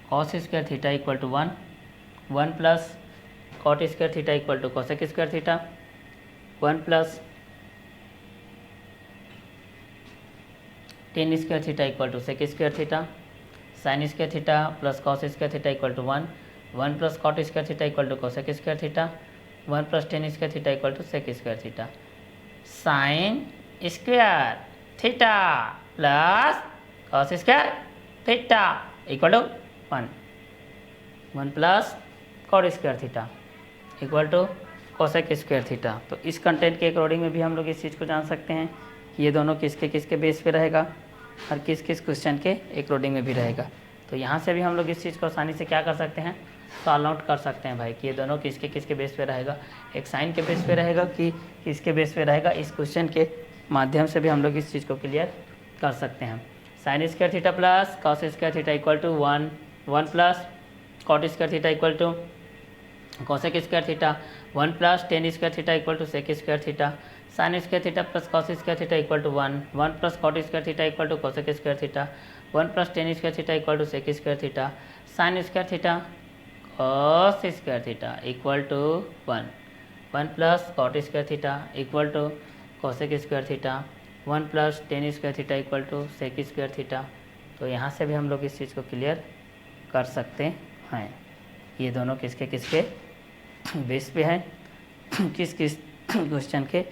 cos square theta equal to 1 plus cot square theta equal to cosec square theta, 1 plus tan square theta equal to sec square theta, sine square theta plus cos square theta equal to 1 plus cot square theta equal to cosec square theta, 1 plus tan square theta equal to sec square theta. Sine square theta plus cos square theta equal to 1 plus cot square theta equal to cosec square theta. तो इस कंटेंट के अकॉर्डिंग में भी हम लोग इस चीज़ को जान सकते हैं कि ये दोनों किसके किसके बेस पे रहेगा और किस किस क्वेश्चन के अकॉर्डिंग में भी रहेगा। तो यहाँ से भी हम लोग इस चीज़ को आसानी से क्या कर सकते हैं, सॉल्व आउट कर सकते हैं भाई कि ये दोनों किसके किसके बेस पे रहेगा, एक साइन के बेस पे रहेगा कि किसके बेस पे रहेगा। इस क्वेश्चन के माध्यम से भी हम लोग इस चीज़ को क्लियर कर सकते हैं। Sine square theta plus cos square theta equal to 1 plus cot square theta equal to cosec square theta, 1 plus tan square theta equal to sec square theta, sine square theta plus cos square theta equal to 1 plus cot square theta equal to cosec square theta, 1 plus tan square theta equal to sec square theta, sine square theta cos square theta equal to 1 plus cot square theta equal to cosec square theta, 1 plus tan square theta equal to sec square theta. तो यहाँ से भी हम लोग इस चीज़ को क्लियर कर सकते हैं, ये दोनों किसके किसके बेस पे है, किस किस क्वेश्चन के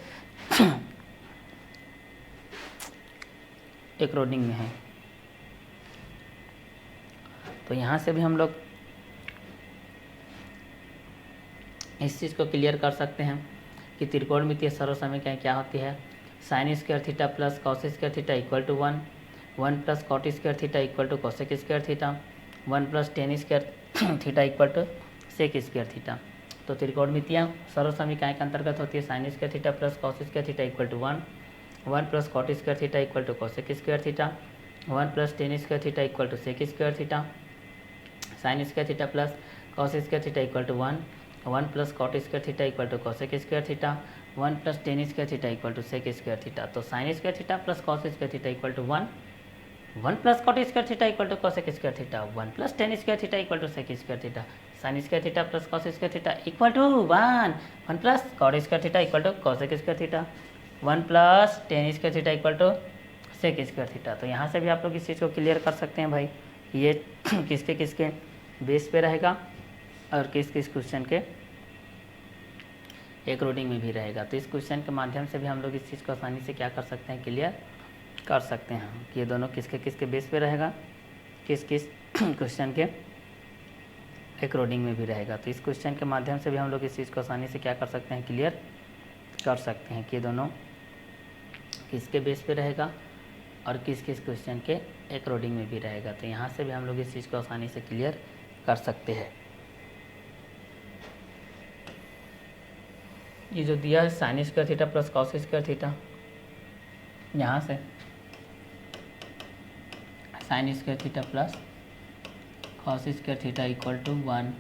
अकॉर्डिंग में है। तो यहाँ से भी हम लोग इस चीज़ को क्लियर कर सकते हैं कि त्रिकोणमितीय सर्वसमीकरण क्या होती है। Sine square theta plus cos square theta equal to 1 plus cot square theta equal to cosec square theta, 1 plus tan square theta equal to sec square theta. तो त्रिकोणमितीय सर्व समीकरण के अंतर्गत होती है sine square theta plus cos square theta equal to 1 plus cot square theta equal to cosec square theta 1 plus tan square theta equal to sec square theta sine square theta plus cos square theta equal to 1 plus cot square theta equal to cosec square theta 1 plus tan square theta equal to sec square theta. तो sine square theta plus cos square theta equal to 1 plus cot square theta equal to cosec square theta 1 plus tan square theta equal to sec square theta sine square theta plus cos square theta equal to 1 plus cot square theta equal to cosec square theta 1 plus tan square theta equal to sec square theta. तो यहाँ से भी आप लोग इस चीज़ को क्लियर कर सकते हैं भाई, ये किसके किसके बेस पे रहेगा और किस किस क्वेश्चन के एक रूटिंग में भी रहेगा। तो इस क्वेश्चन के माध्यम से भी हम लोग इस चीज़ को आसानी से क्या कर सकते हैं, क्लियर कर सकते हैं कि ये दोनों किसके किसके बेस पे रहेगा, किस किस क्वेश्चन के एक रूटिंग में भी रहेगा। तो इस क्वेश्चन के माध्यम से भी हम लोग इस चीज़ को आसानी से क्या कर सकते हैं, क्लियर कर सकते हैं कि ये दोनों किसके बेस पे रहेगा और किस किस क्वेश्चन के एक रूटिंग में भी रहेगा। तो यहाँ से भी हम लोग इस चीज़ को आसानी से क्लियर कर सकते हैं। ये जो दिया है sine square theta plus cos square theta, यहाँ से sine square theta plus cos square theta equal to 1,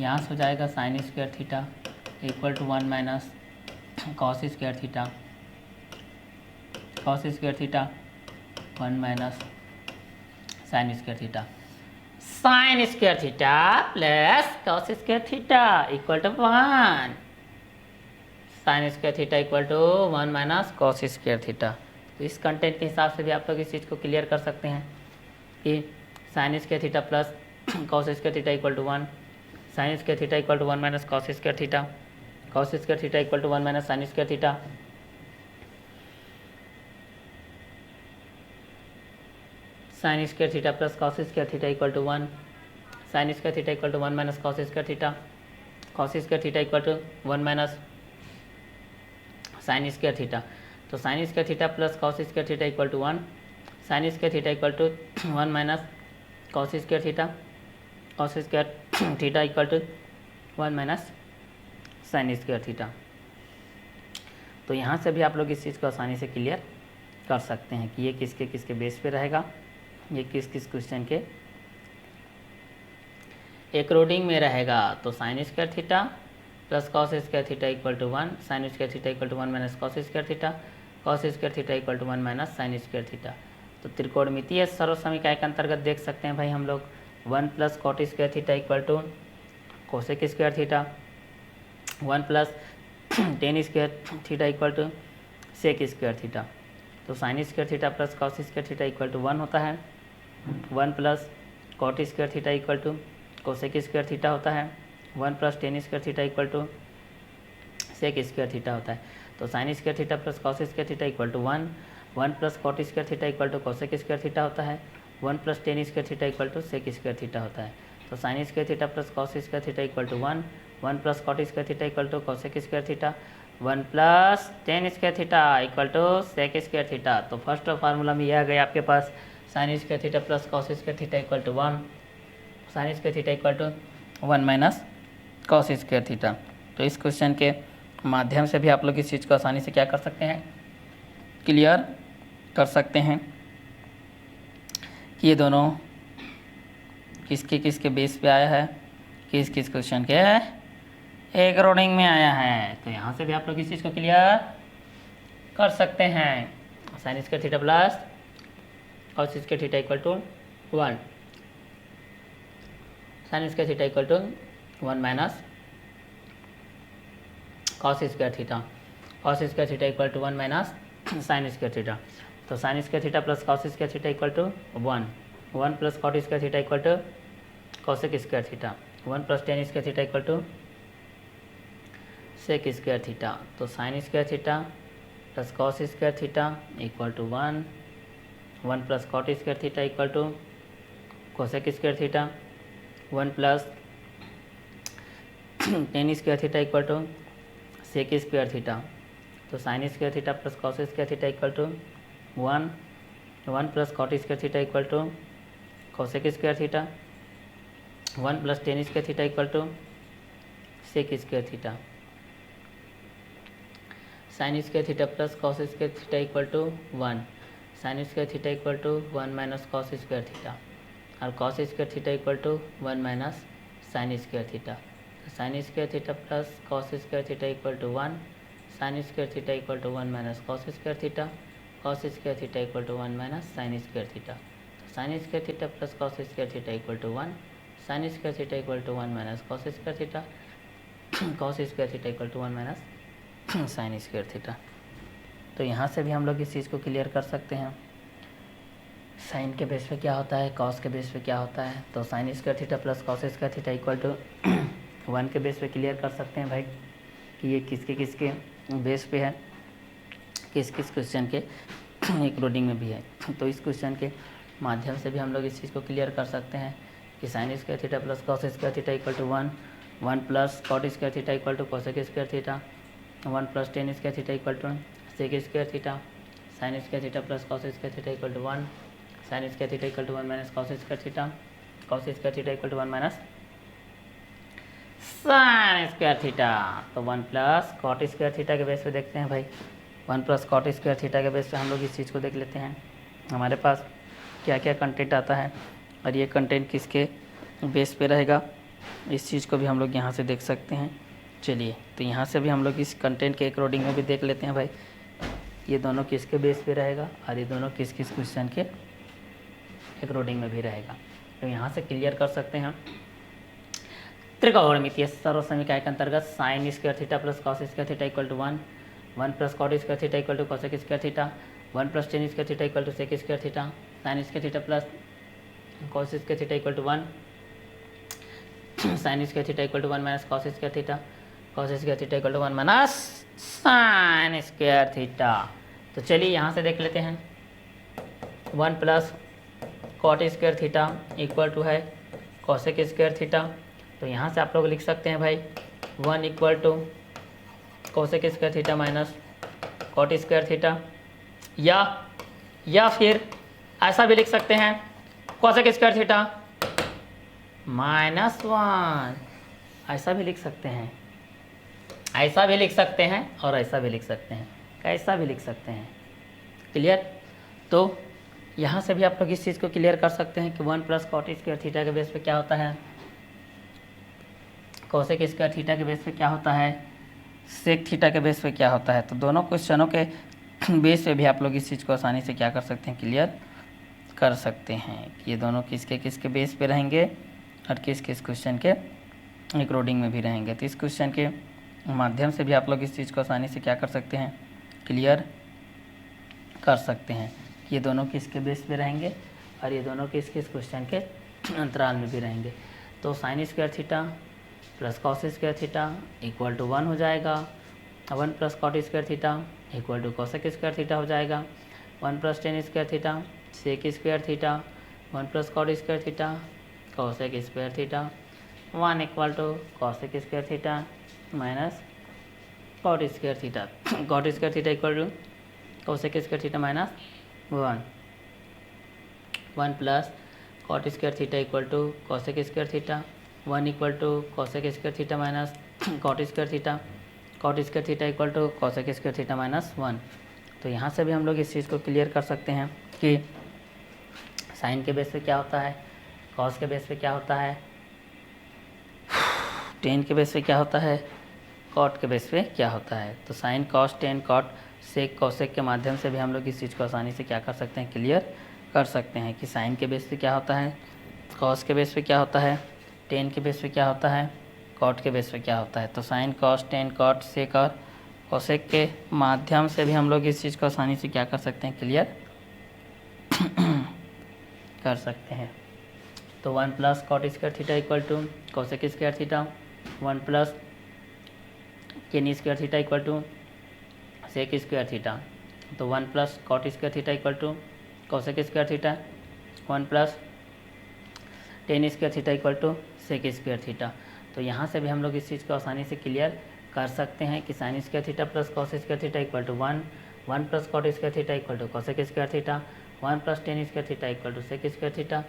यहाँ से हो जाएगा sine square theta equal to 1 minus cos square theta 1 minus sine square theta plus cos square theta equal to 1 sine square theta equal to 1 minus cos square theta. तो इस कंटेंट के हिसाब से भी आप लोग इस चीज़ को क्लियर कर सकते हैं कि sine square theta plus cos square theta equal to 1, sine square theta equal to 1 minus cos square theta, cos square theta equal to 1 minus sine square theta, sine square theta plus cos square theta equal to 1, sine square theta equal to 1 minus cos square theta, cos square theta equal to 1 minus sine square theta. तो sine square theta plus cos square theta equal to 1, sine square theta equal to 1 minus cos square theta, cos square theta equal to 1 minus sine square theta. तो यहाँ से भी आप लोग इस चीज़ को आसानी से क्लियर कर सकते हैं कि ये किसके किसके बेस पे रहेगा, ये किस किस क्वेश्चन के एक रूटिंग में रहेगा। तो sine square theta plus cos square theta equal to 1, sine square theta equal to 1 minus cos square theta, cos square theta equal to 1 minus sine square theta. तो त्रिकोणमितीय सर्व समीकरण के अंतर्गत देख सकते हैं भाई हम लोग 1 plus cot square theta equal to cosec square theta, 1 plus tan square theta equal to sec square theta. तो sine square theta plus cos square theta equal to 1 होता है, 1 plus cot square theta equal to cosec square theta होता है, 1 plus tan square theta equal to sec square theta होता है। तो sine square theta plus cos square theta equal to 1 plus cot square theta equal to cosec square theta होता है, 1 plus tan square theta equal to sec square theta होता है। तो sine square theta plus cos square theta equal to 1 plus cot square theta equal to cosec square theta, 1 plus tan square theta equal to sec square theta. तो फर्स्ट फार्मूला में यह आ गया आपके पास sine square theta plus cos square theta equal to 1, sine square theta equal to 1 minus cos square theta. तो इस क्वेश्चन के माध्यम से भी आप लोग इस चीज़ को आसानी से क्या कर सकते हैं, क्लियर कर सकते हैं कि ये दोनों किसके किसके बेस पे आया है, किस किस क्वेश्चन के एक रूटिंग में आया है। तो यहाँ से भी आप लोग इस चीज़ को क्लियर कर सकते हैं। Sine square theta plus cos square theta equal to 1, sine square theta equal to 1 minus cos square theta, cos square theta equal to 1 minus sine square theta. तो sine square theta plus cos square theta equal to 1 plus cot square theta equal to cosec square theta, 1 plus tan square theta equal to sec square theta. तो sine square theta plus cos square theta equal to 1 plus cot square theta equal to cosec square theta, 1 plus tan square theta equal to sec square theta. तो sine square theta plus cos square theta equal to 1 plus cot square theta equal to cosec square theta, 1 plus tan square theta equal to sec square theta, sine square theta plus cos square theta equal to 1, sine square theta equal to 1 minus cos square theta, और cos square theta equal to 1 minus sine square theta. Sine square theta plus cos square theta equal to 1, sine square theta equal to 1 minus cos square theta, cos square theta equal to 1 minus sine square theta. Sine square theta plus cos square theta equal to 1, sine square theta equal to 1 minus cos square theta, cos square theta equal to 1 minus sine square theta. तो यहाँ से भी हम लोग इस चीज़ को क्लियर कर सकते हैं, साइन के बेस पे क्या होता है, कॉस के बेस पे क्या होता है। तो sine square theta plus cos square theta equal to 1 के बेस पे क्लियर कर सकते हैं भाई कि ये किसके किसके बेस पे है, किस किस क्वेश्चन के एक रोडिंग में भी है। तो इस क्वेश्चन के माध्यम से भी हम लोग इस चीज़ को क्लियर कर सकते हैं कि sine square theta plus cos square theta equal to 1, 1 plus cot square theta equal to cosec square theta, 1 plus tan square theta equal to sec square theta, sine square theta plus cos square theta equal to 1, sine square theta equal to 1 minus cos square theta, cos square theta equal to 1 minus sine square theta. तो 1 प्लस कॉट स्क्वायर थीटा के बेस पे देखते हैं भाई, 1 प्लस कॉट स्क्वायर थीटा के बेस पे हम लोग इस चीज़ को देख लेते हैं हमारे पास क्या क्या कंटेंट आता है और ये कंटेंट किसके बेस पे रहेगा, इस चीज़ को भी हम लोग यहाँ से देख सकते हैं। चलिए तो यहाँ से भी हम लोग इस कंटेंट के अकॉर्डिंग में भी देख लेते हैं भाई, ये दोनों किसके बेस पे रहेगा और ये दोनों किस किस क्वेश्चन के अकॉर्डिंग में भी रहेगा। तो यहाँ से क्लियर कर सकते हैं त्रिकोणमितीय सर्वसमीकरण के अंतर्गत sine square theta plus cos square theta equal to 1, 1 plus cot square theta equal to cosec square theta, 1 plus tan square theta equal to sec square theta, sine square theta plus cos square theta equal to 1, sine square theta equal to 1 minus cos square theta, cos square theta equal to 1 minus sine square theta. तो चलिए यहाँ से देख लेते हैं, 1 plus cot square theta equal to है कोसेक स्क्वायर थीटा। तो यहाँ से आप लोग लिख सकते हैं भाई 1 equal to cosec square theta minus cot square theta, या फिर ऐसा भी लिख सकते हैं कोसेक स्क्वायर थीटा -1, ऐसा भी लिख सकते हैं, ऐसा भी लिख सकते हैं और ऐसा भी लिख सकते हैं, कैसा भी लिख सकते हैं। क्लियर। तो यहाँ से भी आप लोग इस चीज़ को क्लियर कर सकते हैं कि 1 प्लस कॉट स्क्वायर थीटा के बेस पे क्या होता है, कोसेक स्क्वायर थीटा के बेस पे क्या होता है, सेक थीटा के बेस पे क्या होता है। तो दोनों क्वेश्चनों के बेस पे भी आप लोग इस चीज़ को आसानी से क्या कर सकते हैं, क्लियर कर सकते हैं कि ये दोनों किसके किसके बेस पे रहेंगे और किस किस क्वेश्चन के अकॉर्डिंग में भी रहेंगे। तो इस क्वेश्चन के माध्यम से भी आप लोग इस चीज़ को आसानी से क्या कर सकते हैं, क्लियर कर सकते हैं कि ये दोनों किसके बेस पे रहेंगे और ये दोनों किस किस क्वेश्चन के अंतराल में भी रहेंगे। तो sine square theta plus cos square theta equal to 1 हो जाएगा, 1 plus cot square theta equal to cosec square theta हो जाएगा, 1 plus tan square theta sec square theta, 1 plus cot square theta cosec square theta, 1 equal to cosec square theta minus cot square theta, cot square theta equal to cosec square theta minus 1, 1 plus cot square theta equal to cosec square theta, 1 equal to cosec square theta minus cot square theta, cot square theta equal to cosec square theta minus 1। तो यहाँ से भी हम लोग इस चीज़ को क्लियर कर सकते हैं कि साइन के बेस पे क्या होता है, कॉस के बेस पे क्या होता है, टेन के बेस पे क्या होता है, कॉट के बेस पे क्या होता है। तो sine cos tan cot sec cosec के माध्यम से भी हम लोग इस चीज़ को आसानी से क्या कर सकते हैं, क्लियर कर सकते हैं कि साइन के बेस पे क्या होता है, कॉस के बेस पे क्या होता है, टेन के बेस पे क्या होता है, कॉट के बेस पे क्या होता है। तो sine cos tan cot sec और कोसेक के माध्यम से भी हम लोग इस चीज़ को आसानी से क्या कर सकते हैं, क्लियर कर सकते हैं। तो 1 plus cot square theta equal to cosec square theta, 1 plus tan square theta equal to sec square theta. तो 1 plus cot square theta equal to cosec square theta, 1 plus tan square theta equal to sec square theta. तो यहाँ से भी हम लोग इस चीज़ को आसानी से क्लियर कर सकते हैं कि sine square theta plus cos square theta equal to 1, 1 plus cot square theta equal to cosec square theta, 1 plus tan square theta equal to sec square theta,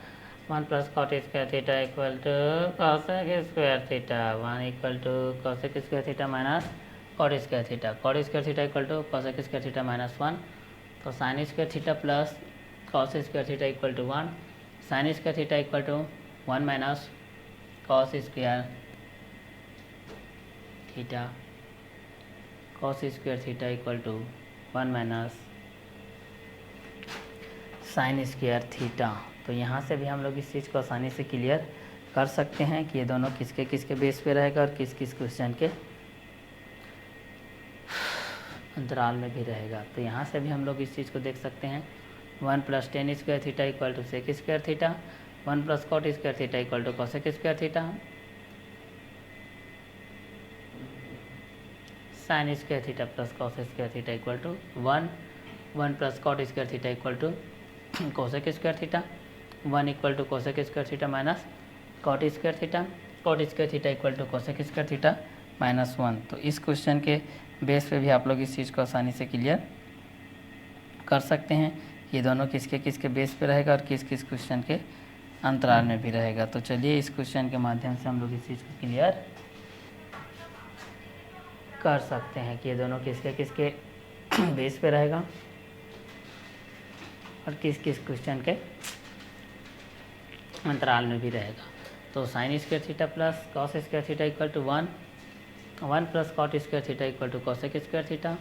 1 plus cot square theta equal to cosec square theta, 1 equal to cosec square theta minus cot square theta, cot square theta equal to cosec square theta minus 1, तो sine square theta plus cos square theta equal to 1, sine square theta equal to 1 minus cos square theta, cos square theta equal to 1 minus sine square theta. तो यहाँ से भी हम लोग इस चीज़ को आसानी से क्लियर कर सकते हैं कि ये दोनों किसके किसके बेस पे रहेगा और किस किस क्वेश्चन के अंतराल में भी रहेगा। तो यहाँ से भी हम लोग इस चीज़ को देख सकते हैं 1 plus tan square theta equal to sec square theta, 1 plus cot square theta equal to cosec square theta, sine square theta plus cos square theta equal to 1, 1 plus cot square theta equal to cosec square theta, 1 equal to cosec square theta minus cot square theta, cot square theta equal to cosec square theta minus 1। तो इस क्वेश्चन के बेस पे भी आप लोग इस चीज़ को आसानी से क्लियर कर सकते हैं ये दोनों किसके किसके बेस पे रहेगा और किस किस क्वेश्चन के अंतराल में भी रहेगा। तो चलिए इस क्वेश्चन के माध्यम से हम लोग इस चीज़ को क्लियर कर सकते हैं कि ये दोनों किसके किसके बेस पे रहेगा और किस किस क्वेश्चन के अंतराल में भी रहेगा। तो sine square theta plus cos square theta equal to 1, 1 plus cot square theta equal to cosec square theta,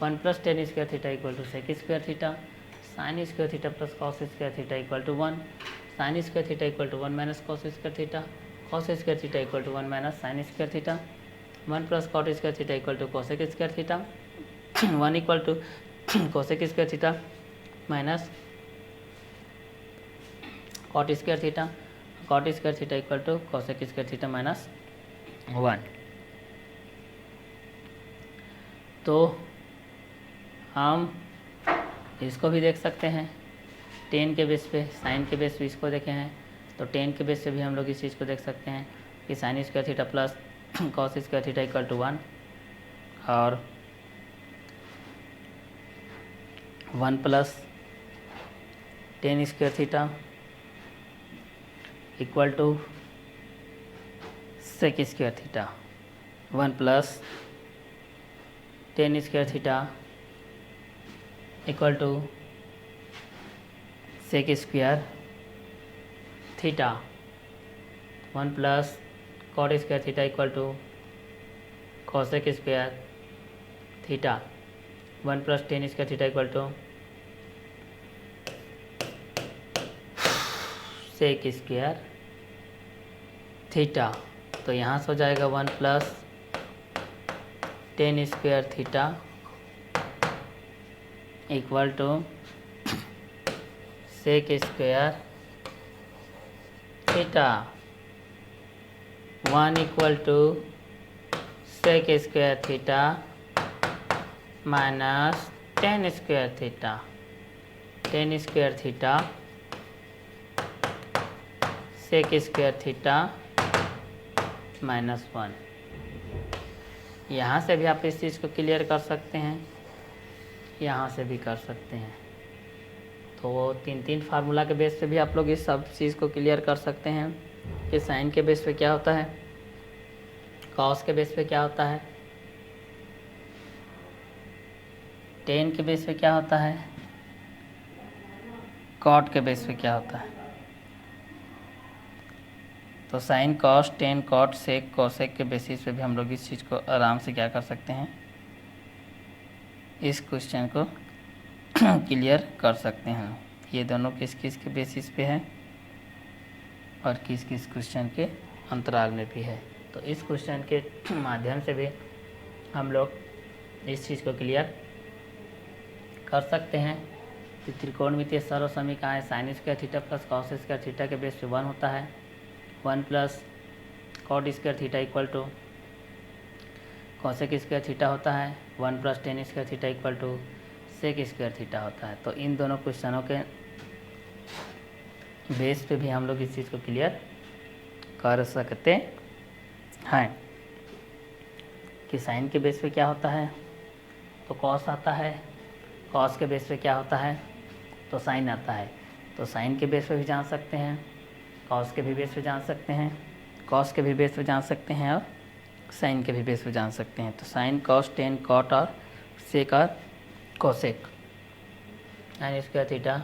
1 plus tan square theta equal to sec square theta, sine square theta plus cos square theta equal to 1, sine square theta equal to 1 minus cos square theta, cos square theta equal to 1 minus sine square theta, 1 plus cot square theta equal to cosec square theta, 1 equal to cosec square theta minus cot square theta, cot square theta equal to cosec square theta minus 1। तो हम इसको भी देख सकते हैं टेन के बेस पे, साइन के बेस पे इसको देखे हैं तो टेन के बेस पे भी हम लोग इस चीज़ को देख सकते हैं कि sine square theta plus cos square theta equal to 1 और 1 plus tan square theta equal to sec square theta, 1 plus tan square theta equal to sec square theta, 1 plus cot square theta equal to cosec square theta, 1 plus tan square theta equal to sec square theta. तो यहाँ से हो जाएगा 1 plus tan square theta equal to sec square theta, 1 equal to sec square theta minus tan square theta, tan square theta sec square theta minus 1। यहाँ से भी आप इस चीज़ को क्लियर कर सकते हैं, यहाँ से भी कर सकते हैं। तो वो तीन फार्मूला के बेस पे भी आप लोग इस सब चीज़ को क्लियर कर सकते हैं कि साइन के बेस पे क्या होता है, कॉस के बेस पे क्या होता है, टेन के बेस पे क्या होता है, कॉट के बेस पे क्या होता है। तो sine cos tan cot sec cosec के बेसिस पे भी हम लोग इस चीज़ को आराम से क्या कर सकते हैं, इस क्वेश्चन को क्लियर कर सकते हैं। ये दोनों किस किस के बेसिस पे है और किस किस क्वेश्चन के अंतराल में भी है। तो इस क्वेश्चन के माध्यम से भी हम लोग इस चीज़ को क्लियर कर सकते हैं कि त्रिकोणमितीय सरल समीकरण sine square theta plus cos square theta के बेस पे 1 होता है, 1 plus cot square theta equal to cosec square theta होता है, 1 plus tan square theta equal to sec square theta होता है। तो इन दोनों क्वेश्चनों के बेस पे भी हम लोग इस चीज़ को क्लियर कर सकते हैं कि साइन के बेस पे क्या होता है तो कॉस आता है, कॉस के बेस पे क्या होता है तो साइन आता है। तो साइन के बेस पे भी जान सकते हैं कॉस के भी बेस पे जान सकते हैं, कॉस के भी बेस पे जान सकते हैं और साइन के भी बेस पे जान सकते हैं। तो साइन, कॉस, टेन, कॉट और सेक और cosec. Sine square theta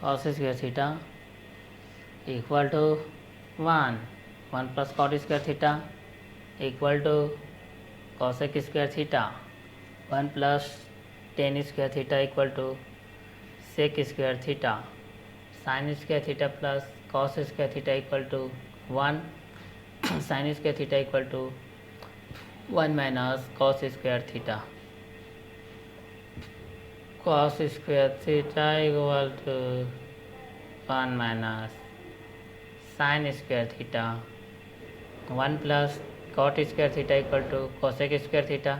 cos square theta equal to 1 plus cot square theta equal to cosec square theta 1 plus tan square theta equal to sec square theta sine square theta plus cos square theta equal to 1 sine square theta equal to 1 minus cos square theta cos square theta equal to 1 minus sine square theta 1 plus cot square theta equal to cosec square theta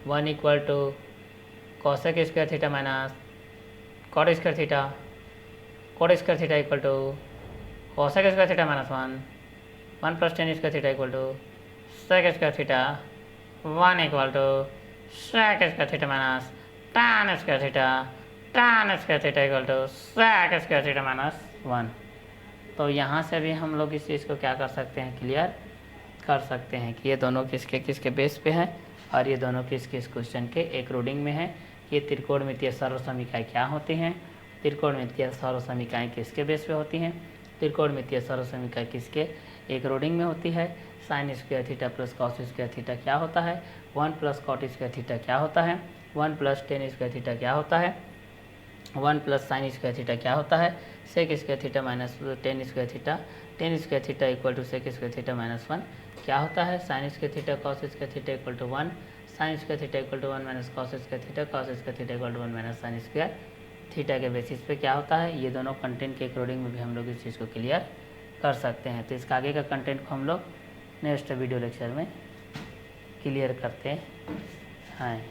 1 equal to cosec square theta minus cot square theta equal to cosec square theta minus 1 plus tan square theta equal to sec square theta 1 equal to sec square theta minus tan square theta equal to sec square theta minus 1। तो यहाँ से भी हम लोग इस चीज़ को क्या कर सकते हैं, क्लियर कर सकते हैं कि ये दोनों किसके किसके बेस पे हैं और ये दोनों किस किस क्वेश्चन के एक रूडिंग में है। ये त्रिकोणमितीय सर्वसमीकाएँ क्या होती हैं, त्रिकोणमितीय सर्वसमीकाएँ किसके बेस पे होती हैं, त्रिकोणमितीय सर्वसमीकाएँ किसके एक रूडिंग में होती है। Sine square theta plus cos square theta क्या होता है, 1 प्लस कॉट स्क्वायर थीटा क्या होता है, 1 प्लस टेन स्क्वायर थीटा क्या होता है, 1 प्लस साइन स्क्वायर थीटा क्या होता है, sec square theta minus tan square theta equal to sec square theta minus 1 क्या होता है, sine square theta cos square theta equal to 1 sine square theta equal to 1 minus cos square theta equal to 1 minus sine square theta के बेसिस पे क्या होता है। ये दोनों कंटेंट के अकॉर्डिंग में भी हम लोग इस चीज़ को क्लियर कर सकते हैं। तो इसका आगे का कंटेंट को हम लोग नेक्स्ट वीडियो लेक्चर में क्लियर करते हैं।